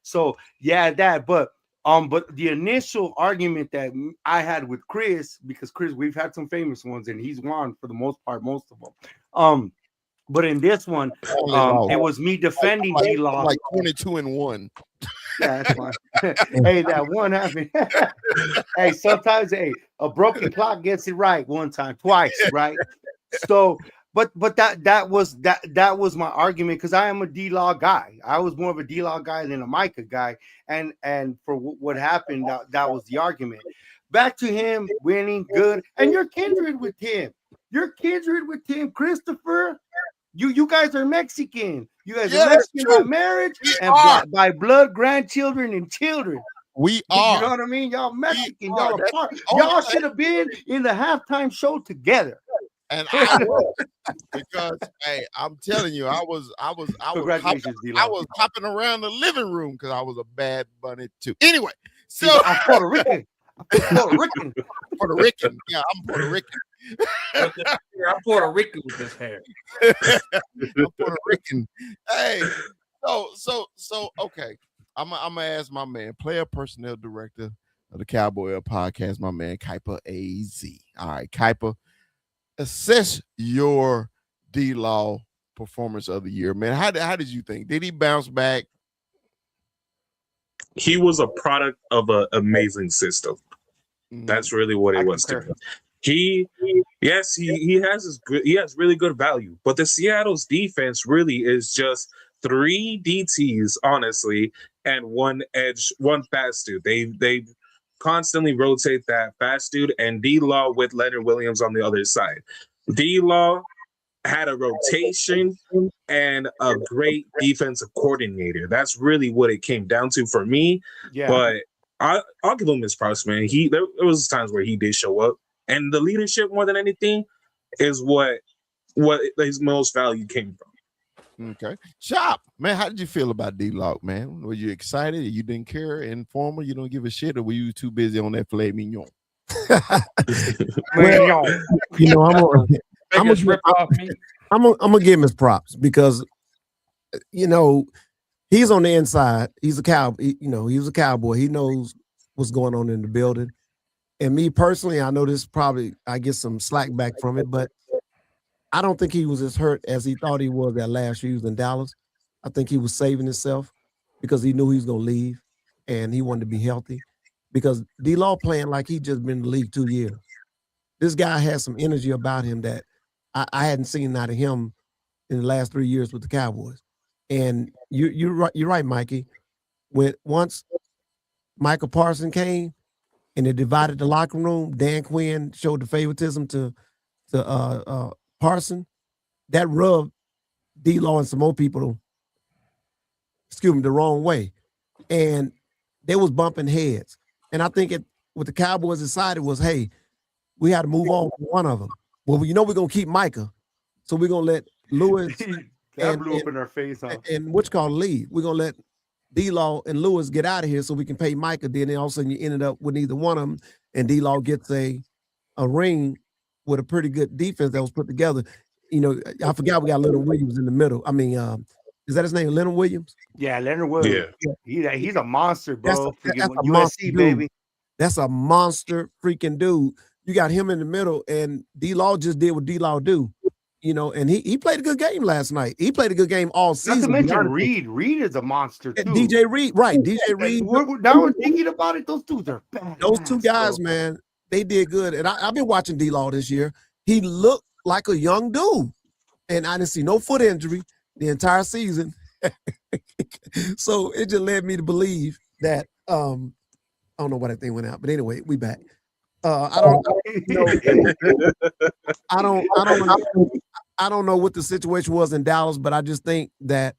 So yeah, but the initial argument that I had with Chris, because Chris, we've had some famous ones and he's won for the most part, most of them. But in this one, it was me defending D-Law. Like 22-1. Yeah, that's fine. Hey, that one happened. Hey, sometimes a broken clock gets it right one time, twice, right? So, but that was my argument, because I am a D-Law guy. I was more of a D-Law guy than a Micah guy, and for what happened, that was the argument. Back to him winning, good, and you're kindred with him. You're kindred with him, Christopher. You guys are Mexican. You guys are Mexican by marriage and by blood, grandchildren and children. We are. You know what I mean? Y'all Mexican. Y'all are part. Y'all should have been in the halftime show together. And I was, because hey, I'm telling you, I was hopping around the living room because I was a Bad Bunny too. Anyway, so I'm Puerto Rican. Puerto Rican. Yeah, I'm Puerto Rican. I'm Puerto Rican with this hair. I'm Puerto Rican. Hey, so okay. I'm gonna ask my man, player personnel director of the Cowboy Up podcast, my man Kuiper AZ. All right, Kuiper, assess your D-Law performance of the year, man. How did you think? Did he bounce back? He was a product of an amazing system. That's really what it was to me. He has really good value, but the Seattle's defense really is just 3 DTs, honestly, and one fast dude. They constantly rotate that fast dude and D-Law with Leonard Williams on the other side. D-Law had a rotation and a great defensive coordinator. That's really what it came down to for me. Yeah. But I'll give him his props, man. There was times where he did show up, and the leadership more than anything is what his most value came from. Okay, Chop, man, how did you feel about D-Law, man? Were you excited? You didn't care? Informal? You don't give a shit, or were you too busy on that filet mignon? Well, you know, I'm gonna give him his props, because you know, he's on the inside. He's a cow. He was a cowboy. He knows what's going on in the building. And me personally, I know this probably I get some slack back from it, but I don't think he was as hurt as he thought he was that last year in Dallas. I think he was saving himself because he knew he was gonna leave, and he wanted to be healthy. Because D-Law playing like he just been in the league 2 years. This guy has some energy about him that I hadn't seen out of him in the last 3 years with the Cowboys. And you're right, Mikey. Once Michael Parsons came and it divided the locker room, Dan Quinn showed the favoritism to Parsons. That rubbed D-Law and some more people, the wrong way. And they was bumping heads. And I think what the Cowboys decided was, hey, we had to move on from one of them. Well, we're going to keep Micah. So we're going to let Lewis blew up in our face. Huh? And what's called leave. We're going to let D-Law and Lewis get out of here so we can pay Micah. Then all of a sudden you ended up with neither one of them. And D-Law gets a ring with a pretty good defense that was put together. You know, I forgot we got Leonard Williams in the middle. I mean, is that his name, Leonard Williams? Yeah, Leonard Williams. Yeah. He's a monster, bro. That's a USC, baby. That's a monster freaking dude. You got him in the middle, and D-Law just did what D-Law do. You know, and he played a good game last night. He played a good game all season. Not to mention Reed. Reed is a monster too. DJ Reed, right? DJ Reed. Now we're thinking about it. Those dudes are bad. Those two guys, man, they did good. And I've been watching D-Law this year. He looked like a young dude, and I didn't see no foot injury the entire season. So it just led me to believe that I don't know why that thing went out, but anyway, we back. I don't know what the situation was in Dallas, but I just think that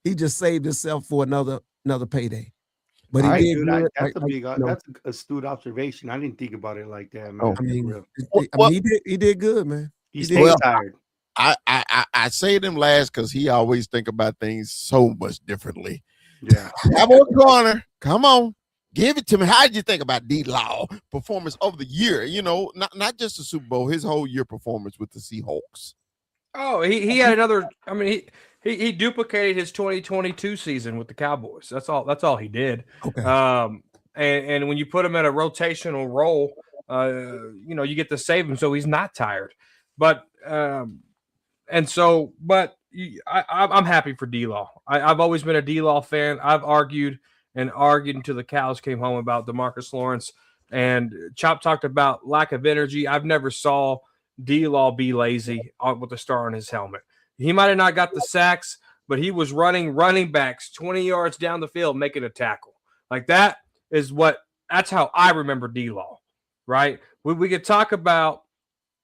he just saved himself for another payday. But he did good. That's an astute observation. I didn't think about it like that, man. He did good, man. He stayed tired. I say them last because he always think about things so much differently. Yeah. Cowboy Corner, come on. Give it to me. How did you think about D-Law performance of the year? You know, not just the Super Bowl, his whole year performance with the Seahawks. Oh, he had another. I mean, he duplicated his 2022 season with the Cowboys. That's all he did. Okay. And when you put him in a rotational role, you get to save him so he's not tired. But And so, but I'm happy for D-Law. I've always been a D-Law fan. I've argued until the cows came home about DeMarcus Lawrence. And Chop talked about lack of energy. I've never saw D-Law be lazy with a star on his helmet. He might have not got the sacks, but he was running backs 20 yards down the field making a tackle. Like that's how I remember D-Law, right? We could talk about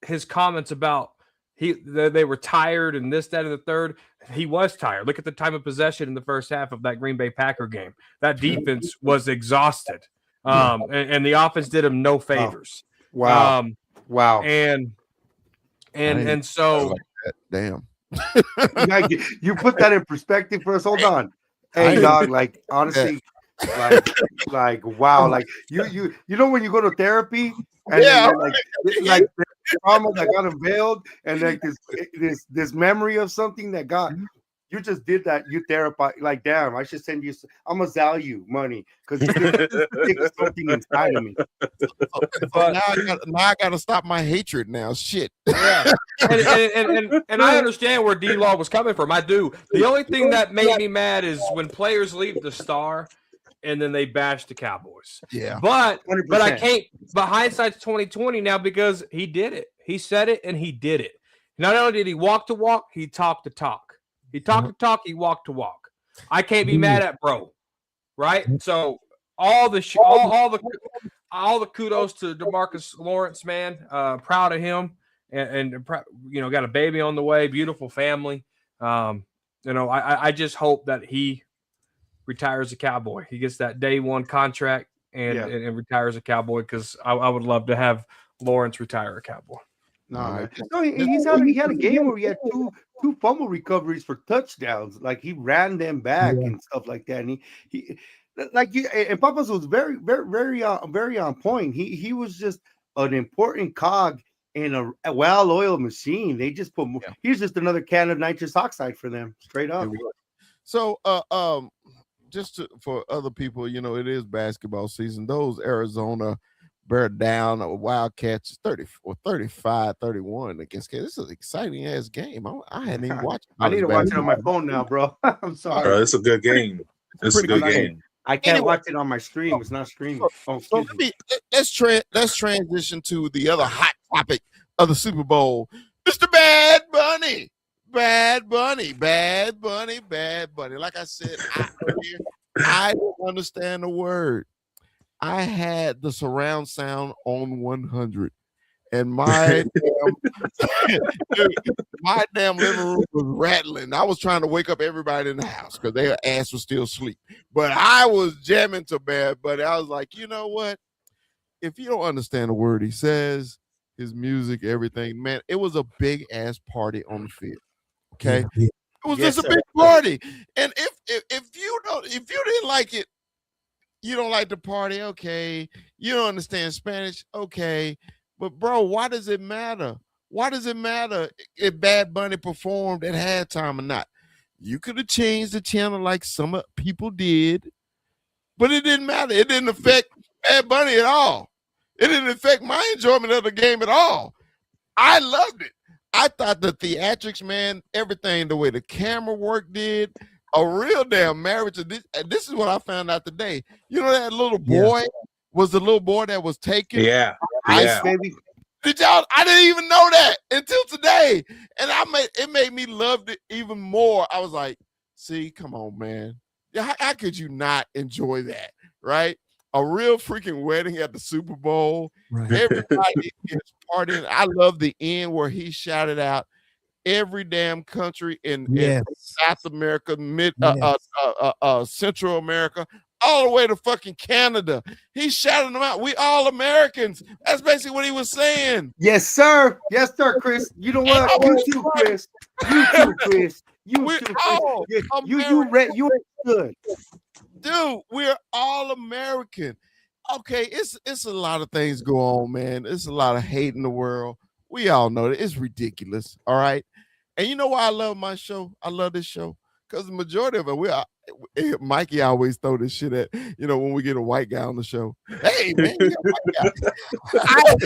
his comments about they were tired and this, that, and the third. He was tired. Look at the time of possession in the first half of that Green Bay Packer game. That defense was exhausted. And the offense did him no favors. Wow. And so like that. Damn. You put that in perspective for us. Hold on. Hey, dog, like honestly, like wow, like you know when you go to therapy and then, like the trauma that got unveiled and like this memory of something that got you just did that. You therapy, like damn, I should send you. I'm gonna sell you money because you something inside of me. But now I gotta stop my hatred. Now, shit. Yeah, and I understand where D-Law was coming from. I do. The only thing that made me mad is when players leave the Star and then they bash the Cowboys. Yeah, but 100%. I can't. But hindsight's 2020 now because he did it. He said it and he did it. Not only did he walk the walk, he talked the talk. He talked the talk, he walked to walk. I can't be mad at bro, right? So all the kudos to DeMarcus Lawrence, man. Proud of him, and got a baby on the way, beautiful family. I just hope that he retires a Cowboy. He gets that day one contract and retires a Cowboy because I would love to have Lawrence retire a Cowboy. No, he had a game where he had two fumble recoveries for touchdowns. Like he ran them back and stuff like that. And he and Papas was very, very, very, very on point. He was just an important cog in a well-oiled machine. They just put he's just another can of nitrous oxide for them, straight up. So, for other people, it is basketball season. Those Arizona bear down Wildcats 35-31 against Kansas. This is an exciting ass game. I hadn't even watched it. I need to watch it on my phone now, bro. I'm sorry. Bro, it's a good game. It's a good game. I can't watch it on my stream. It's not streaming. Let's transition to the other hot topic of the Super Bowl. Mr. Bad Bunny. Bad Bunny. Like I said, I don't understand the word. I had the surround sound on 100, and my damn living room was rattling. I was trying to wake up everybody in the house because their ass was still asleep. But I was jamming to Bad Bunny. I was like, you know what? If you don't understand the word he says, his music, everything, man, it was a big ass party on the field. Okay, it was just a big party. And if you didn't like it. You don't like the party, okay. You don't understand Spanish, okay. But, bro, why does it matter? Why does it matter if Bad Bunny performed at halftime or not? You could have changed the channel like some people did, but it didn't matter. It didn't affect Bad Bunny at all. It didn't affect my enjoyment of the game at all. I loved it. I thought the theatrics, man, everything, the way the camera work did, a real damn marriage. This is what I found out today. You know that little boy was the little boy that was taken. Yeah. Baby. Did y'all? I didn't even know that until today, and it made me love it even more. I was like, see, come on, man. How could you not enjoy that? Right? A real freaking wedding at the Super Bowl. Right. Everybody is partying. I love the end where he shouted out, every damn country in South America, Central America, all the way to fucking Canada. He's shouting them out. We all Americans. That's basically what he was saying. Yes, sir. Yes, sir, Chris. You know what? You too, Chris. You good. Dude, we're all American. Okay, it's a lot of things go on, man. It's a lot of hate in the world. We all know that. It's ridiculous, all right? And you know why I love my show? I love this show because the majority of it, Mikey always throw this shit at, when we get a white guy on the show. Hey, man, you got a white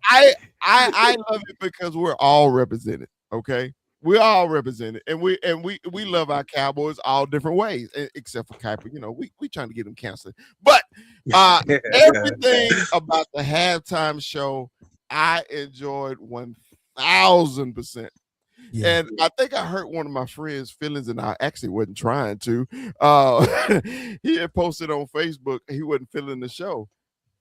guy. I love it because we're all represented, okay? We're all represented, and we love our Cowboys all different ways, except for Kuiper. We trying to get him canceled. But everything about the halftime show, I enjoyed 1,000%. Yeah. And I think I hurt one of my friends' feelings, and I actually wasn't trying to. He had posted on Facebook he wasn't feeling the show.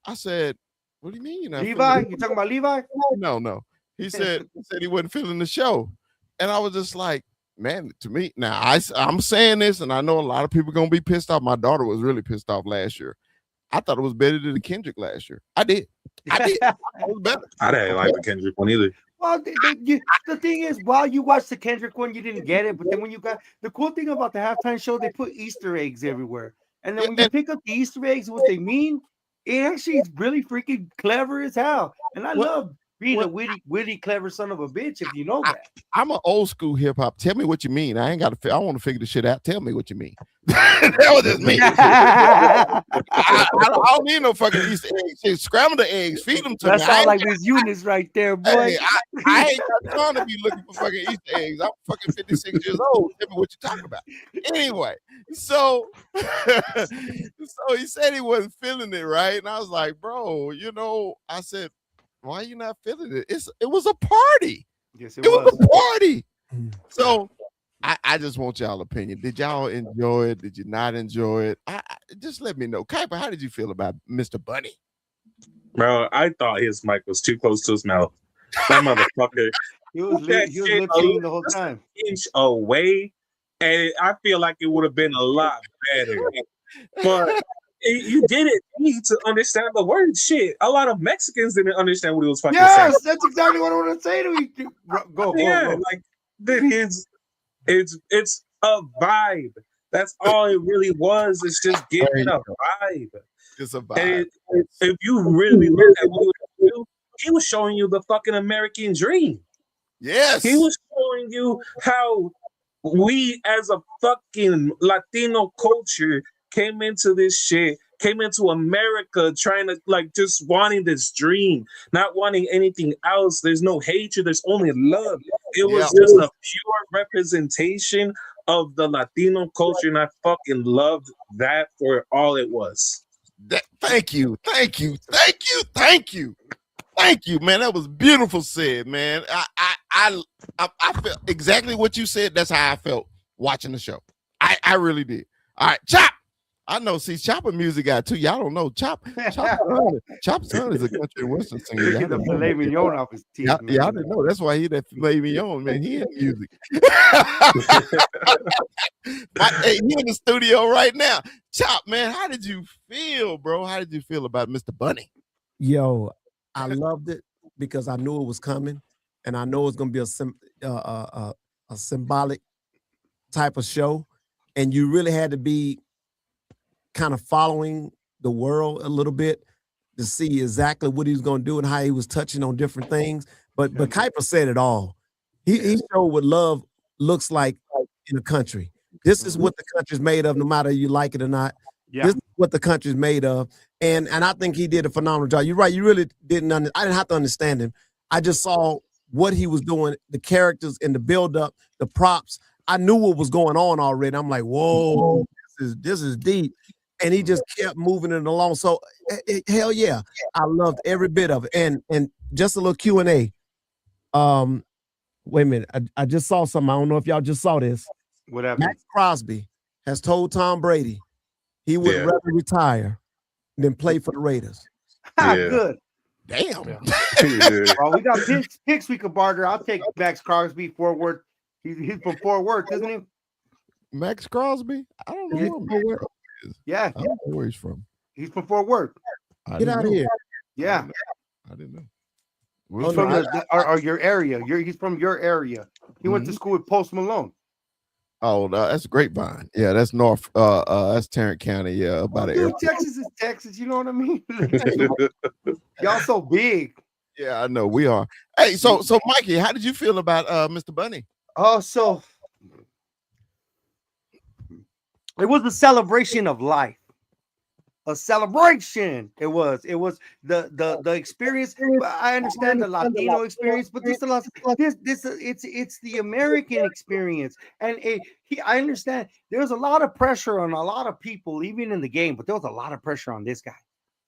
I said, "What do you mean? Levi? You talking about Levi?" No. He said he wasn't feeling the show. And I was just like, man, to me, now I'm saying this, and I know a lot of people are going to be pissed off. My daughter was really pissed off last year. I thought it was better than the Kendrick last year. I did. It was better. I didn't like the Kendrick one either. Well, the thing is, while you watched the Kendrick one, you didn't get it. But then when you got the cool thing about the halftime show, they put Easter eggs everywhere. And then when you pick up the Easter eggs, what they mean, it actually is really freaking clever as hell. And I love being a witty, clever son of a bitch, if you know that. I'm an old school hip hop. Tell me what you mean. I ain't got to. I want to figure the shit out. Tell me what you mean. That was just me. I don't need no fucking Easter eggs. Hey, scramble the eggs, feed them to me. That sounds like Miss Eunice right there, boy. Hey, I ain't got time to be looking for fucking Easter eggs. I'm fucking 56 years old. Tell me what you're talking about. Anyway, so he said he wasn't feeling it, right? And I was like, bro, I said, why are you not feeling it? It was a party. Yes, it was a party. So I just want y'all opinion. Did y'all enjoy it? Did you not enjoy it? Just let me know. Kuiper, how did you feel about Mr. Bunny? Bro, I thought his mic was too close to his mouth. That motherfucker. He was lip syncing the whole time. Inch away, and I feel like it would have been a lot better. But you didn't need to understand the word. Shit, a lot of Mexicans didn't understand what he was fucking saying. Yes, that's exactly what I want to say to you. Go. Like it's a vibe. That's all it really was. It's just giving a vibe. It's a vibe. If you really look at what he was showing you the fucking American dream. Yes, he was showing you how we as a fucking Latino culture came into this shit, came into America trying to just wanting this dream, not wanting anything else. There's no hatred, there's only love. It was just a pure representation of the Latino culture, and I fucking loved that for all it was. Thank you, man. That was beautiful said, man. I felt exactly what you said. That's how I felt watching the show. I really did. All right, Chop. I know. See, Chopper music guy too. Y'all don't know Chop's son is a country and western singer. Y'all the filet mignon off his teeth. Y'all didn't know. That's why he that filet mignon, man. He in music. Hey, he in the studio right now. Chop, man, how did you feel, bro? How did you feel about Mr. Bunny? Yo, I loved it because I knew it was coming, and I know it's gonna be a symbolic type of show, and you really had to be kind of following the world a little bit to see exactly what he was going to do and how he was touching on different things. But Kuiper said it all. He showed what love looks like in a country. This is what the country's made of, no matter you like it or not. Yeah. This is what the country's made of. And I think he did a phenomenal job. You're right. You really didn't I didn't have to understand him. I just saw what he was doing, the characters and the build-up, the props. I knew what was going on already. I'm like, whoa, this is deep. And he just kept moving it along. So hell yeah, I loved every bit of it. And just a little Q&A. Wait a minute, I just saw something. I don't know if y'all just saw this. What happened? Max Crosby has told Tom Brady he would rather retire than play for the Raiders. Good. Damn. Well, we got picks we could barter. I'll take Max Crosby forward. He's from Fort Worth, isn't he? Max Crosby? I don't know where. Yeah. I don't know where he's from. He's from Fort Worth. Get out of here. Yeah. I didn't know. He's from your area. He's from your area. He went to school with Post Malone. Oh, that's Grapevine. Yeah, that's North. That's Tarrant County. Yeah, about it. Texas is Texas. You know what I mean? Y'all so big. Yeah, I know we are. Hey, so Mikey, how did you feel about Mr. Bunny? Oh, so it was a celebration of life. A celebration. It was the experience. I understand the Latino experience, but it's the American experience. And I understand there's a lot of pressure on a lot of people, even in the game, but there was a lot of pressure on this guy.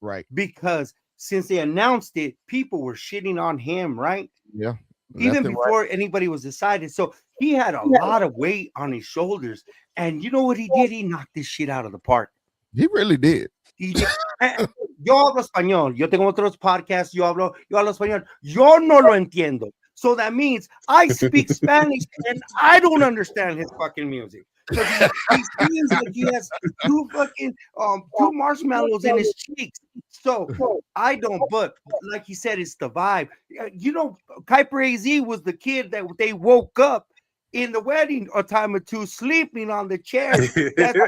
Right. Because since they announced it, people were shitting on him, right? Yeah. Even before anybody was decided. So he had a lot of weight on his shoulders. And you know what he did? He knocked this shit out of the park. He really did. Yo hablo español. Yo tengo otros podcasts. Yo hablo español. Yo no lo entiendo. So that means I speak Spanish and I don't understand his fucking music. Because he seems like he has two marshmallows in his cheeks. So I don't, but like he said, it's the vibe. You know, Kuiper AZ was the kid that they woke up in the wedding a time or two, sleeping on the chair. That's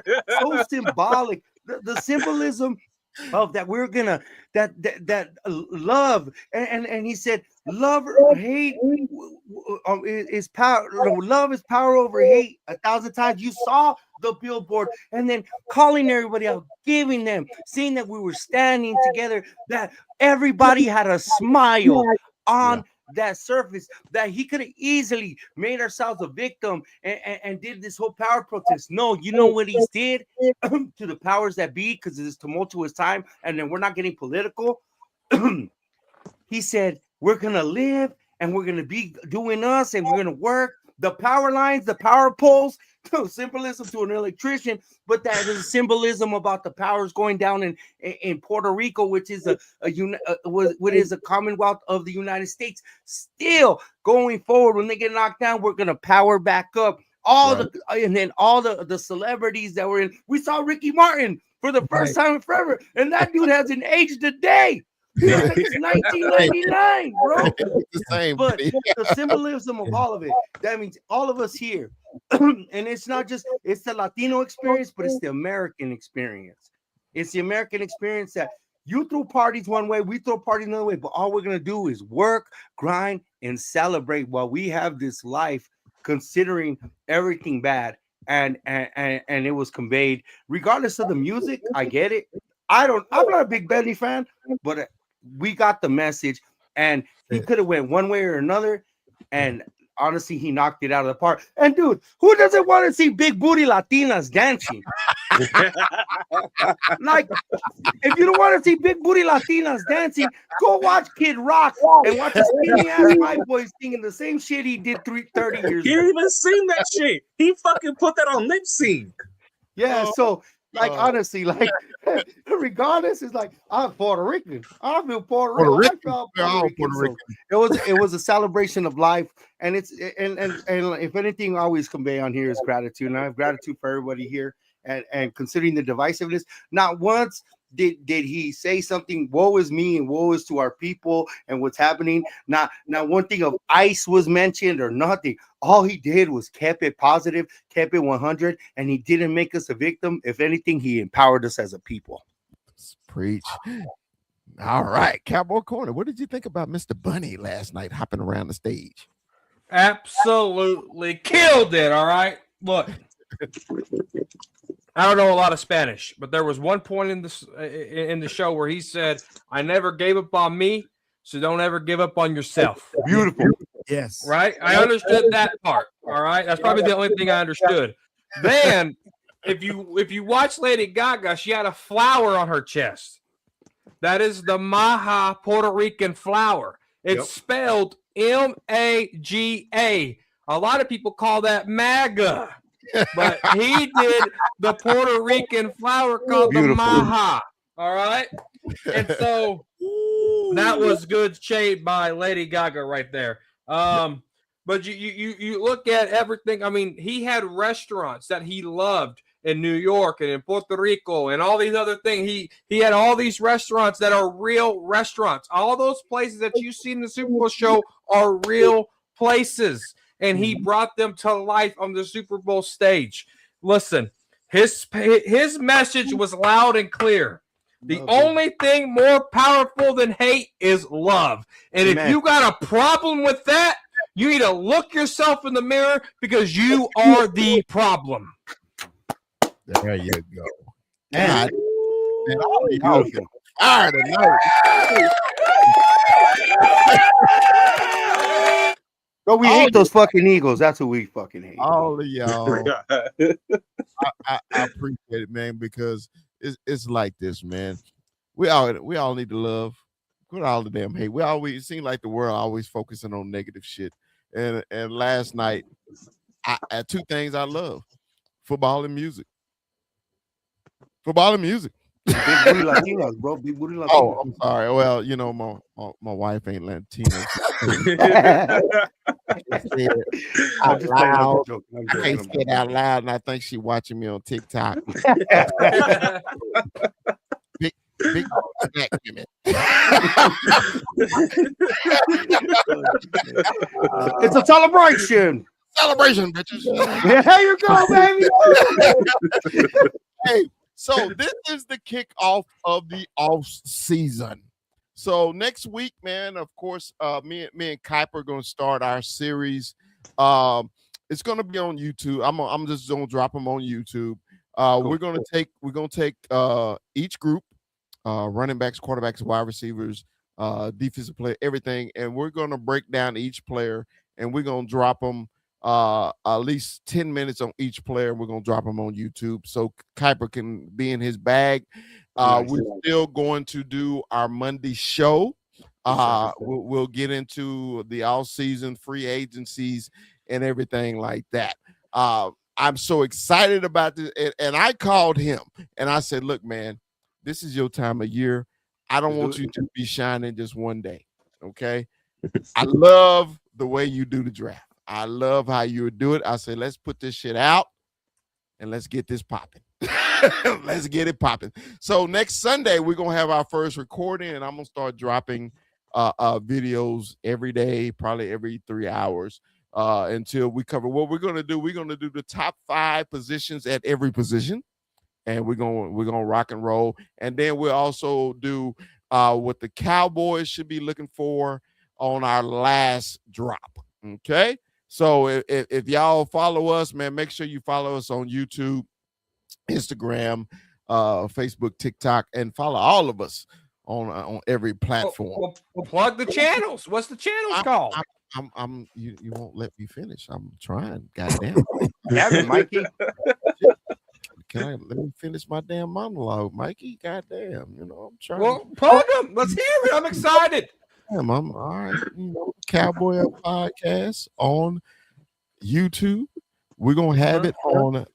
so symbolic. The symbolism of that we're gonna that love and he said love or hate is power. Love is power over hate 1,000 times. You saw the billboard and then calling everybody out, giving them, seeing that we were standing together, that everybody had a smile on that surface, that he could have easily made ourselves a victim and did this whole power protest. No, you know what he did to the powers that be, because of this tumultuous time, and then we're not getting political. He said, we're going to live and we're going to be doing us and we're going to work. The power lines, the power poles, symbolism to an electrician, but that is a symbolism about the powers going down in Puerto Rico, which is what is a Commonwealth of the United States. Still going forward, when they get knocked down, we're gonna power back up. All the celebrities that were in. We saw Ricky Martin for the first time in forever, and that dude hasn't aged a day. It's 1999, bro. The same, but the symbolism of all of it, that means all of us here. And it's not just, it's the Latino experience, but it's the American experience. It's the American experience that you throw parties one way, we throw parties another way, but all we're going to do is work, grind, and celebrate while we have this life, considering everything bad. And it was conveyed regardless of the music. I get it. I'm not a big Benny fan, but we got the message, and he could have went one way or another, and honestly, he knocked it out of the park. And dude, who doesn't want to see big booty Latinas dancing? Like, if you don't want to see big booty Latinas dancing, go watch Kid Rock and watch a skinny ass white boy singing the same shit he did 30 years ago. He didn't even sing that shit. He fucking put that on lip sync. Yeah, so like honestly, like regardless, it's like I'm Puerto Rican. I feel Puerto Rican. So it was a celebration of life, and it's and if anything, I always convey on here is gratitude, and I have gratitude for everybody here. And considering the divisiveness, not once did he say something, woe is me and woe is to our people and what's happening. Not one thing of ICE was mentioned or nothing. All he did was kept it positive, kept it 100, and he didn't make us a victim. If anything, he empowered us as a people. Preach. All right, Cowboy Corner, what did you think about Mr. Bunny last night hopping around the stage? Absolutely killed it, all right? Look, I don't know a lot of Spanish, but there was one point in the show where he said, I never gave up on me, so don't ever give up on yourself. Beautiful. Yes. Right? I understood that part. All right. That's probably the only thing I understood. Then, if you watch Lady Gaga, she had a flower on her chest. That is the Maha Puerto Rican flower. It's spelled M-A-G-A. A lot of people call that MAGA. But he did the Puerto Rican flower called the Maha. All right. And so that was good shade by Lady Gaga right there. But you look at everything. I mean, he had restaurants that he loved in New York and in Puerto Rico and all these other things. He had all these restaurants that are real restaurants. All those places that you see in the Super Bowl show are real places. And he brought them to life on the Super Bowl stage. Listen, his message was loud and clear. The only thing more powerful than hate is love. And if you got a problem with that, You need to look yourself in the mirror because you are the problem. There you go. Man, Man, all of you are getting fired tonight. But we hate those fucking Eagles. That's what we fucking hate. All of y'all. I appreciate it, man, because it's like this, man. We all need to love. Quit all the damn hate. It seem like the world always focusing on negative shit. And last night, I two things I love: football and music. Football and music. Big booty Latinos, bro. Big booty Latinos. Oh, I'm sorry. Well, you know, my wife ain't Latina. Out loud. I can't say it out loud, and I think she's watching me on TikTok. Big black women. It's a celebration. Celebration, bitches. There you go, baby. Hey, so this is the kickoff of the off season. So next week, man, of course, me and Kuiper are going to start our series. It's going to be on YouTube. I'm just going to drop them on YouTube. We're going to take each group, running backs, quarterbacks, wide receivers, defensive player, everything, and we're going to break down each player, and we're going to drop them at least 10 minutes on each player. We're going to drop them on YouTube so Kuiper can be in his bag. We're still going to do our Monday show. We'll get into the all-season free agencies and everything like that. I'm so excited about this. And I called him and I said, look, man, this is your time of year. I don't want you to be shining just one day. Okay. I love the way you do the draft. I love how you do it. I said, let's put this shit out and let's get this popping. Let's get it popping. So next Sunday, we're going to have our first recording, and I'm going to start dropping videos every day, probably every 3 hours until we cover what we're going to do. We're going to do the top 5 positions at every position, and we're going to rock and roll. And then we'll also do what the Cowboys should be looking for on our last drop. Okay. So if y'all follow us, man, make sure you follow us on YouTube, Instagram, Facebook, TikTok, and follow all of us on every platform. We'll plug the channels. What's the channels called? You won't let me finish. I'm trying. Goddamn. Yeah, Mikey. Let me finish my damn monologue, Mikey? Goddamn. I'm trying. Well, plug them. Let's hear it. I'm excited. I'm all right. Cowboy Up Podcast on YouTube. We're gonna have it on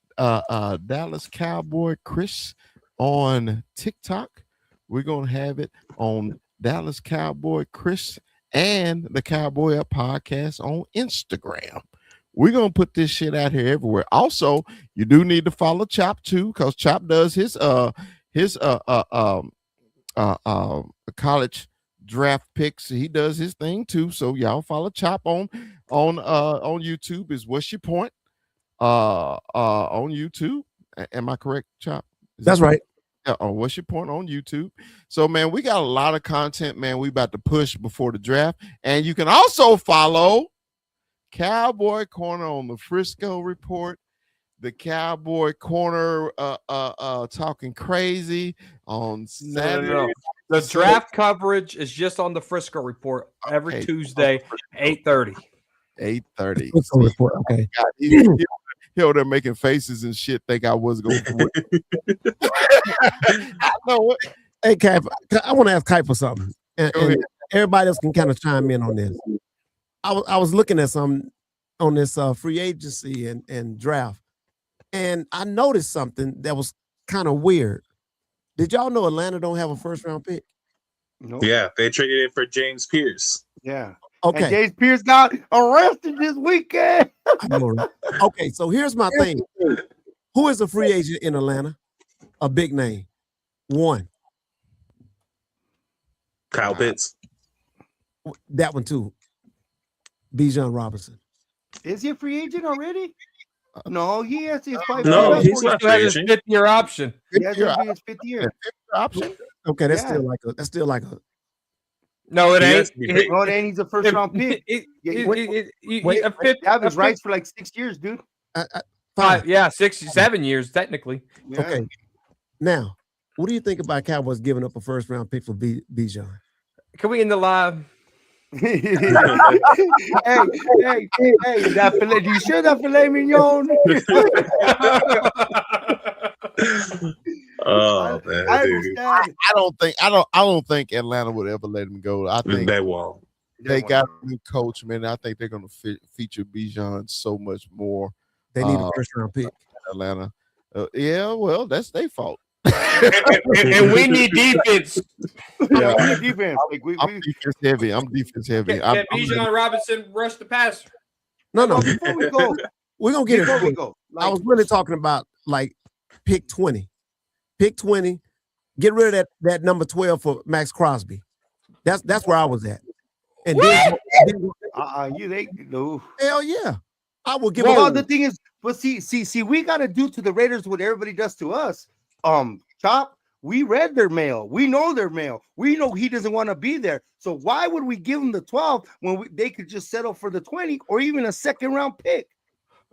Dallas Cowboy Chris on TikTok. We're gonna have it on Dallas Cowboy Chris and the Cowboy Up Podcast on Instagram. We're gonna put this shit out here everywhere. Also, you do need to follow Chop too, because Chop does his college draft picks. He does his thing too. So y'all follow Chop on YouTube. Is What's Your Point? On YouTube. Am I correct, Chop? That's right. What's Your Point on YouTube? So, man, we got a lot of content, man. We about to push before the draft. And you can also follow Cowboy Corner on the Frisco Report, the Cowboy Corner talking crazy on Saturday. No. The draft coverage is just on the Frisco Report every Tuesday, 8:30. 8:30. Frisco Report. Okay. He over there making faces and shit. Think I was going for it. I know what. Hey, Kuiper, I want to ask Kuiper something, and everybody else can kind of chime in on this. I was looking at some on this free agency and draft, and I noticed something that was kind of weird. Did y'all know Atlanta don't have a first round pick? No. Yeah, they traded it for James Pierce. Yeah. Okay. And James Pierce got arrested this weekend. I know, right? Okay, so here's my thing. Who is a free agent in Atlanta? A big name. One. Kyle Pitts. That one too. Bijan Robinson. Is he a free agent already? No, he has his 5 No, years. he's not free His agent. 5th-year option. He has to be his 5th year. Option. Okay, that's Yeah. still like a No, it ain't. No, it ain't. He's a first round pick. Have his rights for like 6 years, dude. 6, 7 years technically. Yeah. Okay. Now, what do you think about Cowboys giving up a first round pick for Bijan? Can we end the live? hey, that filet, do you share that filet mignon? Oh man, I understand. I don't think Atlanta would ever let him go. I think they won't. They got a new coach, man. I think they're going to feature Bijan so much more. They need a first round pick. Atlanta. Yeah, well, that's their fault. and we need defense. Yeah, we need defense. Like I'm defense heavy. Can Bijan Robinson rush the passer? No. Before we go, we're gonna get before it. we go. I was really talking about like pick 20. Pick 20. Get rid of that number 12 for Max Crosby. That's where I was at. And then no. Hell yeah. I will give well, the thing is, but see, we gotta do to the Raiders what everybody does to us. Chop, we read their mail. We know their mail. We know he doesn't want to be there. So why would we give him the 12 when they could just settle for the 20 or even a second round pick?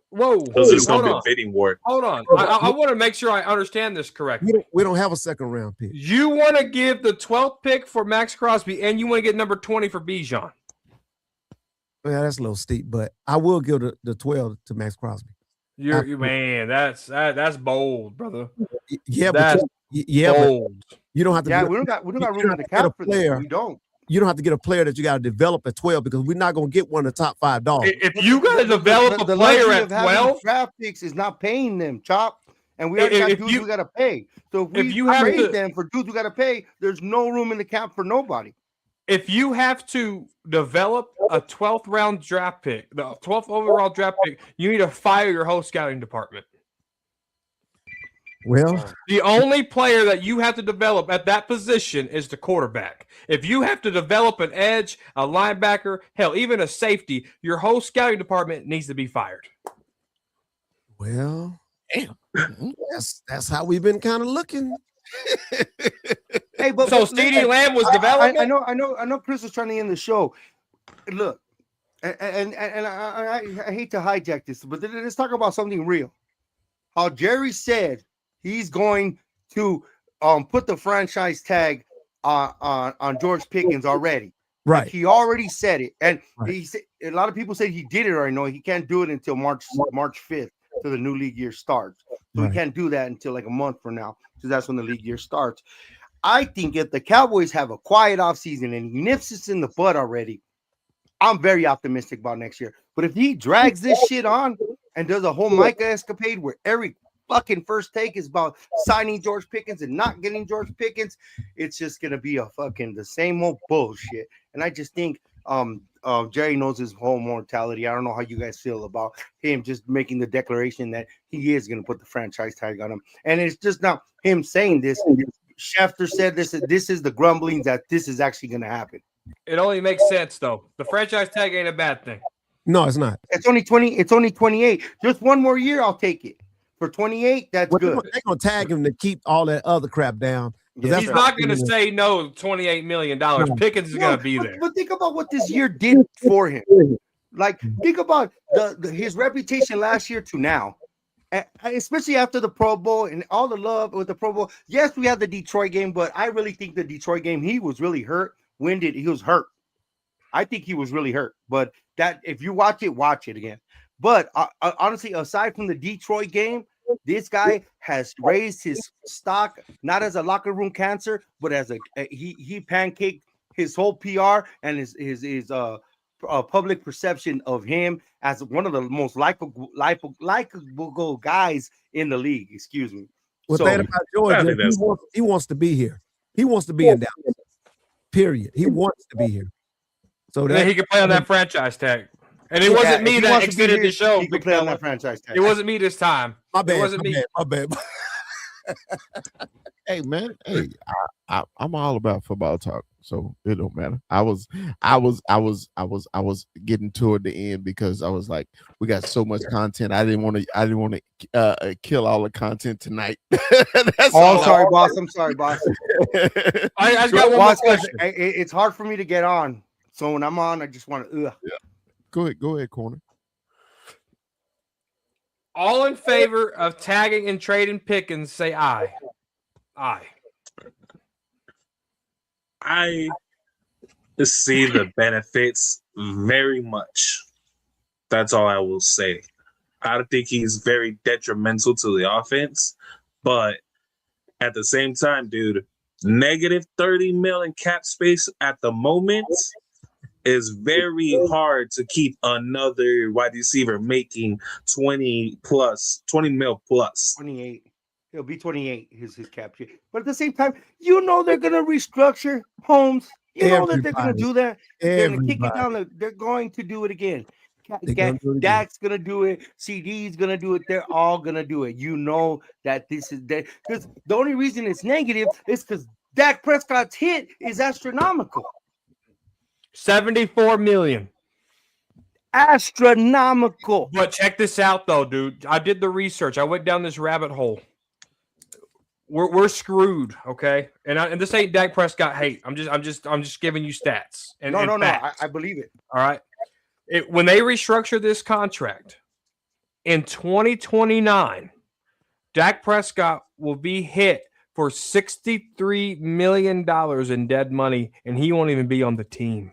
Whoa, because there's gonna be a bidding war. Hold on. I want to make sure I understand this correctly. We don't have a second round pick. You want to give the 12th pick for Max Crosby and you want to get number 20 for Bijan. Yeah, that's a little steep, but I will give the 12 to Max Crosby. Man, that's bold, brother. Yeah, that's bold. But you don't have to. Yeah, we don't got room in the cap for that. We don't. You don't have to get a player that you got to develop at 12 because we're not going to get one of the top 5 dogs. If you got to develop a player at 12, draft picks is not paying them, Chop. And we already got dudes we got to pay. So if you trade them for dudes we got to pay, there's no room in the cap for nobody. If you have to develop a 12th round draft pick, the 12th overall draft pick, you need to fire your whole scouting department. Well, the only player that you have to develop at that position is the quarterback. If you have to develop an edge, a linebacker, hell, even a safety, your whole scouting department needs to be fired. Well, that's how we've been kind of looking. Hey, but so CeeDee Lamb was developing. I know. Chris was trying to end the show. Look, and I hate to hijack this, but let's talk about something real. How Jerry said he's going to put the franchise tag on George Pickens already. Right. Like he already said it, and he said a lot of people said he did it already. No, he can't do it until March 5th, till the new league year starts. So he can't do that until like a month from now, because that's when the league year starts. I think if the Cowboys have a quiet offseason and he nips us in the butt already, I'm very optimistic about next year. But if he drags this shit on and does a whole Micah escapade where every fucking first take is about signing George Pickens and not getting George Pickens, it's just gonna be a fucking the same old bullshit. And I just think Jerry knows his whole mortality. I don't know how you guys feel about him just making the declaration that he is gonna put the franchise tag on him. And it's just not him saying this. Schefter said this. This is the grumblings that this is actually gonna happen. It only makes sense though. The franchise tag ain't a bad thing. No, it's not. It's only 20. It's only 28. Just one more year, I'll take it. For 28, that's good. They're gonna tag him to keep all that other crap down. He's not going to say no. $28 million. Pickens is going to be there. But think about what this year did for him. Like, think about his reputation last year to now, especially after the Pro Bowl and all the love with the Pro Bowl. Yes, we had the Detroit game, but I really think the Detroit game, he was really hurt. He was hurt. I think he was really hurt. But that, if you watch it again. But honestly, aside from the Detroit game, this guy has raised his stock not as a locker room cancer, but as he pancaked his whole PR and his public perception of him as one of the most likable guys in the league. Excuse me. Well, so, about Georgia, he wants to be here. He wants to be in Dallas. Period. He wants to be here. So that he can play on that franchise tag. And it wasn't me that extended the show. He could play on that franchise tag. It wasn't me this time. My bad. It wasn't me. My bad. Hey man, hey, I'm all about football talk, so it don't matter. I was getting toward the end because I was like, we got so much content. I didn't want to kill all the content tonight. That's Oh, all. sorry, boss. I'm sorry, boss. I just got one more Boss, 'cause question. it's hard for me to get on. So when I'm on, I just want to. Go ahead, corner. All in favor of tagging and trading Pickens, say aye. Aye. I see the benefits very much. That's all I will say. I think he's very detrimental to the offense, but at the same time, dude, negative 30 million cap space at the moment is very hard to keep another wide receiver making 20 mil plus. 28. He'll be 28. His cap hit. But at the same time, they're gonna restructure Holmes. You know that they're gonna do that. They're gonna kick it down. They're going to do it again. Dak's gonna do it. CD's gonna do it. They're all gonna do it. You know that this is that because the only reason it's negative is because Dak Prescott's hit is astronomical. 74 million. Astronomical. But check this out, though, dude. I did the research. I went down this rabbit hole. We're screwed, okay? And this ain't Dak Prescott hate. I'm just giving you stats. No. I believe it. All right. When they restructure this contract in 2029, Dak Prescott will be hit for $63 million in dead money, and he won't even be on the team.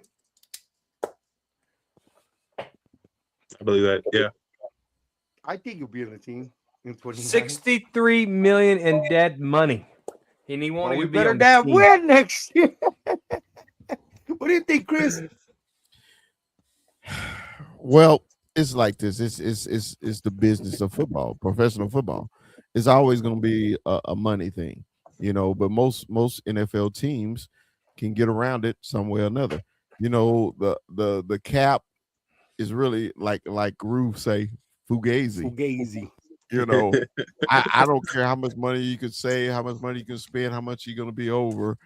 I believe that, yeah. I think he'll be on the team in 2029. 63 million in dead money, and he won't even be on the team. Win next year. What do you think, Chris? Well, it's like this. It's the business of football, professional football. It's always going to be a money thing, but most NFL teams can get around it some way or another. The cap is really like Groove say, fugazi. I don't care how much money you could say, how much money you can spend, how much you're going to be over.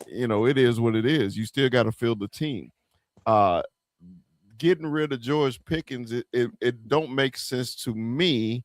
It is what it is. You still got to field the team. Getting rid of George Pickens, it don't make sense to me,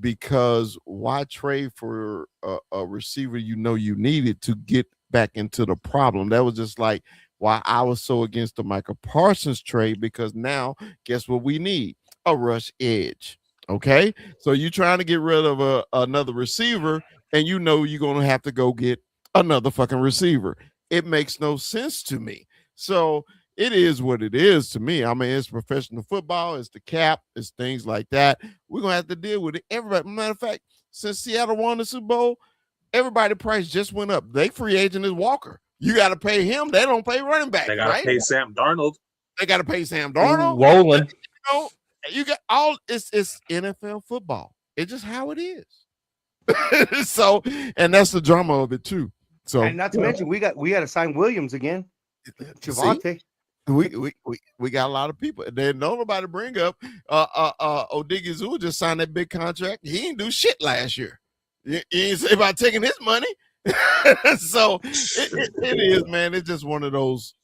because why trade for a receiver you needed to get back into the problem? That was just like why I was so against the Michael Parsons trade, because now guess what we need? A rush edge. Okay, so you're trying to get rid of another receiver, and you're going to have to go get another fucking receiver. It makes no sense to me. So it is what it is to me. I mean, it's professional football, it's the cap, it's things like that. We're going to have to deal with it. Everybody, matter of fact, since Seattle won the Super Bowl, everybody's price just went up. They free agent is Walker. You got to pay him. They don't pay running back. They got to pay Sam Darnold. They got to pay Sam Darnold. Rolling. You got all. It's NFL football. It's just how it is. So, and that's the drama of it too. So, and not to mention, we got to sign Williams again. Javonte. We got a lot of people. Then don't nobody bring up Odigizua just signed that big contract. He didn't do shit last year. He ain't say about taking his money. So it is, man. It's just one of those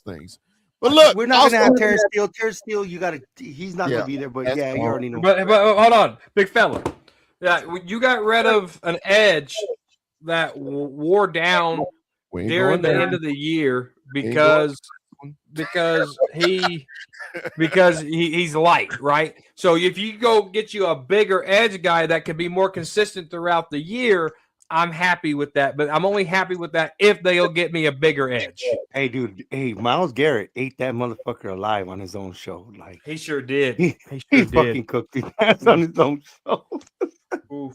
things. But look, we're not gonna have Terrence Steele. Terrence Steele, he's not gonna be there. But yeah, you already know. But hold on, big fella. Yeah, you got rid of an edge that wore down during the end of the year because he's light, right? So if you go get you a bigger edge guy that can be more consistent throughout the year, I'm happy with that. But I'm only happy with that if they'll get me a bigger edge. Hey, dude. Hey, Myles Garrett ate that motherfucker alive on his own show. Like he sure did. He fucking cooked his ass on his own show. Oof.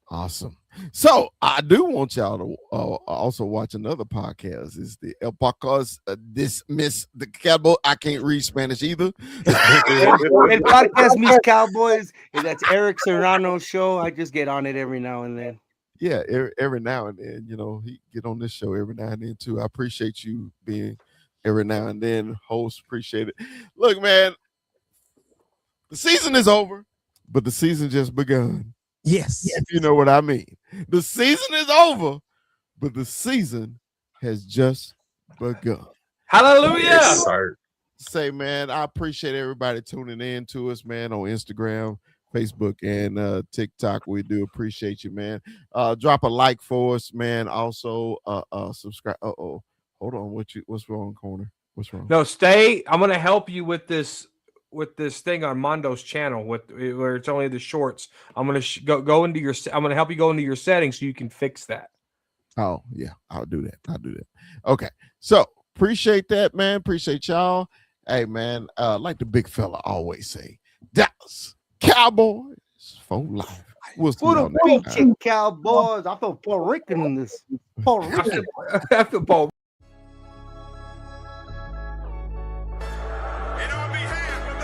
Awesome. So I do want y'all to also watch another podcast. It's the El Podcast Dismiss the Cowboy. I can't read Spanish either. El Podcast Mis Cowboys. And that's Eric Serrano's show. I just get on it every now and then. Yeah, every now and then. He get on this show every now and then too. I appreciate you being every now and then host. Appreciate it. Look, man, the season is over, but the season just begun. Yes. If you know what I mean. The season is over, but the season has just begun. Hallelujah. Yes, sir. Say, man, I appreciate everybody tuning in to us, man, on Instagram, Facebook, and TikTok. We do appreciate you, man. Drop a like for us, man. Also, subscribe. Hold on. What's wrong, corner? What's wrong? No, stay. I'm gonna help you with this thing on Mondo's channel where it's only the shorts. I'm gonna go into your. I'm gonna help you go into your settings so you can fix that. Oh yeah, I'll do that. Okay, so appreciate that, man. Appreciate y'all. Hey, man, like the big fella always say, Dallas Cowboys for life. We'll see the beaching Cowboys. I feel Puerto Rican in this. Puerto Rican. I feel Paul.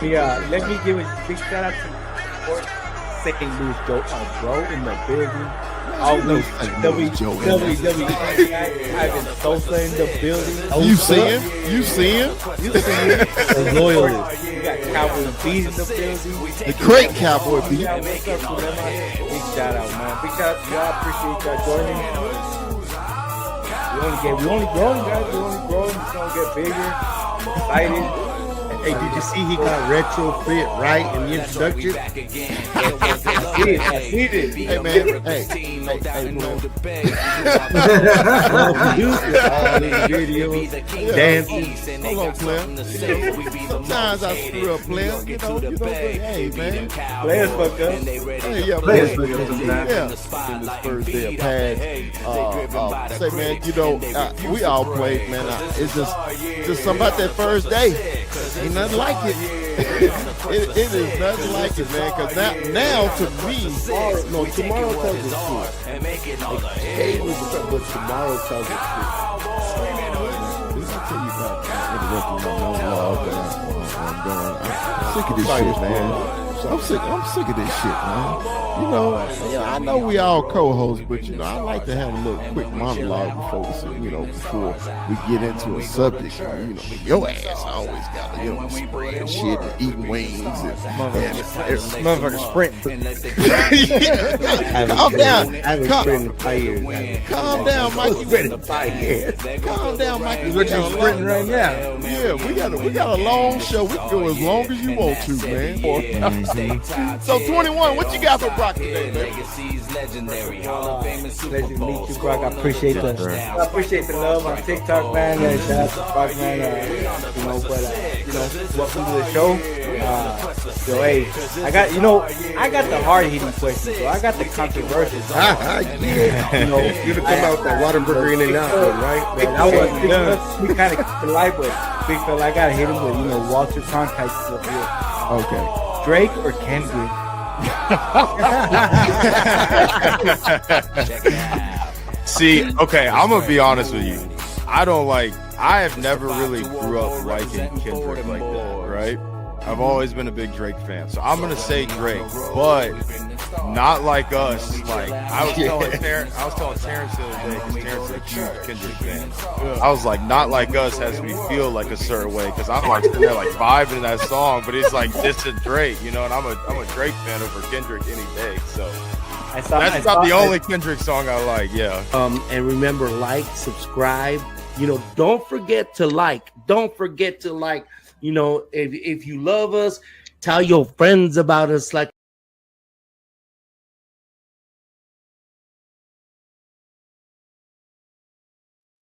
Yeah, let me give a big shout out to St. Louis Joe, bro, in the building. Always WWE. Ivan Sosa in the building. You see him? The loyalist. We got Cowboy B in the building. The great Cowboy B. Big shout out, man. Big shout out to y'all. Appreciate y'all joining. We only growing, guys. We only growing. It's gonna get bigger. I'm excited. Hey, did you see he got retrofit right in the introduction? I see it. Hey, man. Hey, Videos, dancing. Hold on, player. Sometimes I screw up, player. You know, hey, man. Players fuck up. Hey, yeah, Players man. fuck up sometimes. Yeah. In this first day of pads. Say, man, you know, we all played, man. It's just something about that first day. Ain't nothing like it. It is nothing like it, man. Because now to me, tomorrow tells the truth. Today was but tomorrow tells the truth. I'm sick of this shit, man. I'm sick of this shit, man. You know, I know we all co-hosts, but you know, I like to have a little quick monologue before we get into a subject. You know, your ass always got to, spread shit and eat wings and Motherfucker sprint. Calm down. I haven't sprinted in 5 years. Calm down, Mike. Calm down, Mike. What you sprinting right now? Yeah, we got a long show. We can go as long as you want to, man. So 21, what you got for Brock today, man? Pleasure to meet you, Brock. I appreciate the love on TikTok, man. Shout out to Brock, man. Welcome to the show. Hey, I got the hard hitting questions, so I got the controversial. You come out with that Waterburger in and out, right? We kind of keep it light, but big fella, I gotta hit him with Walter Cronkite stuff here. Okay. Drake or Kendrick? See, okay, I'm gonna be honest with you. I have never really grew up liking Kendrick like that, right? I've always been a big Drake fan, so I'm gonna say Drake, but not like us. Like I was telling Terrence the other day, because Terrence is a huge Kendrick fan. I was like, not like us has me feel like a certain way, because I'm like sitting there like vibing in that song, but it's like this is Drake, and I'm a Drake fan over Kendrick any day. So that's not the only Kendrick song I like. Yeah. And remember, like, subscribe. Don't forget to like. If you love us, tell your friends about us. Like.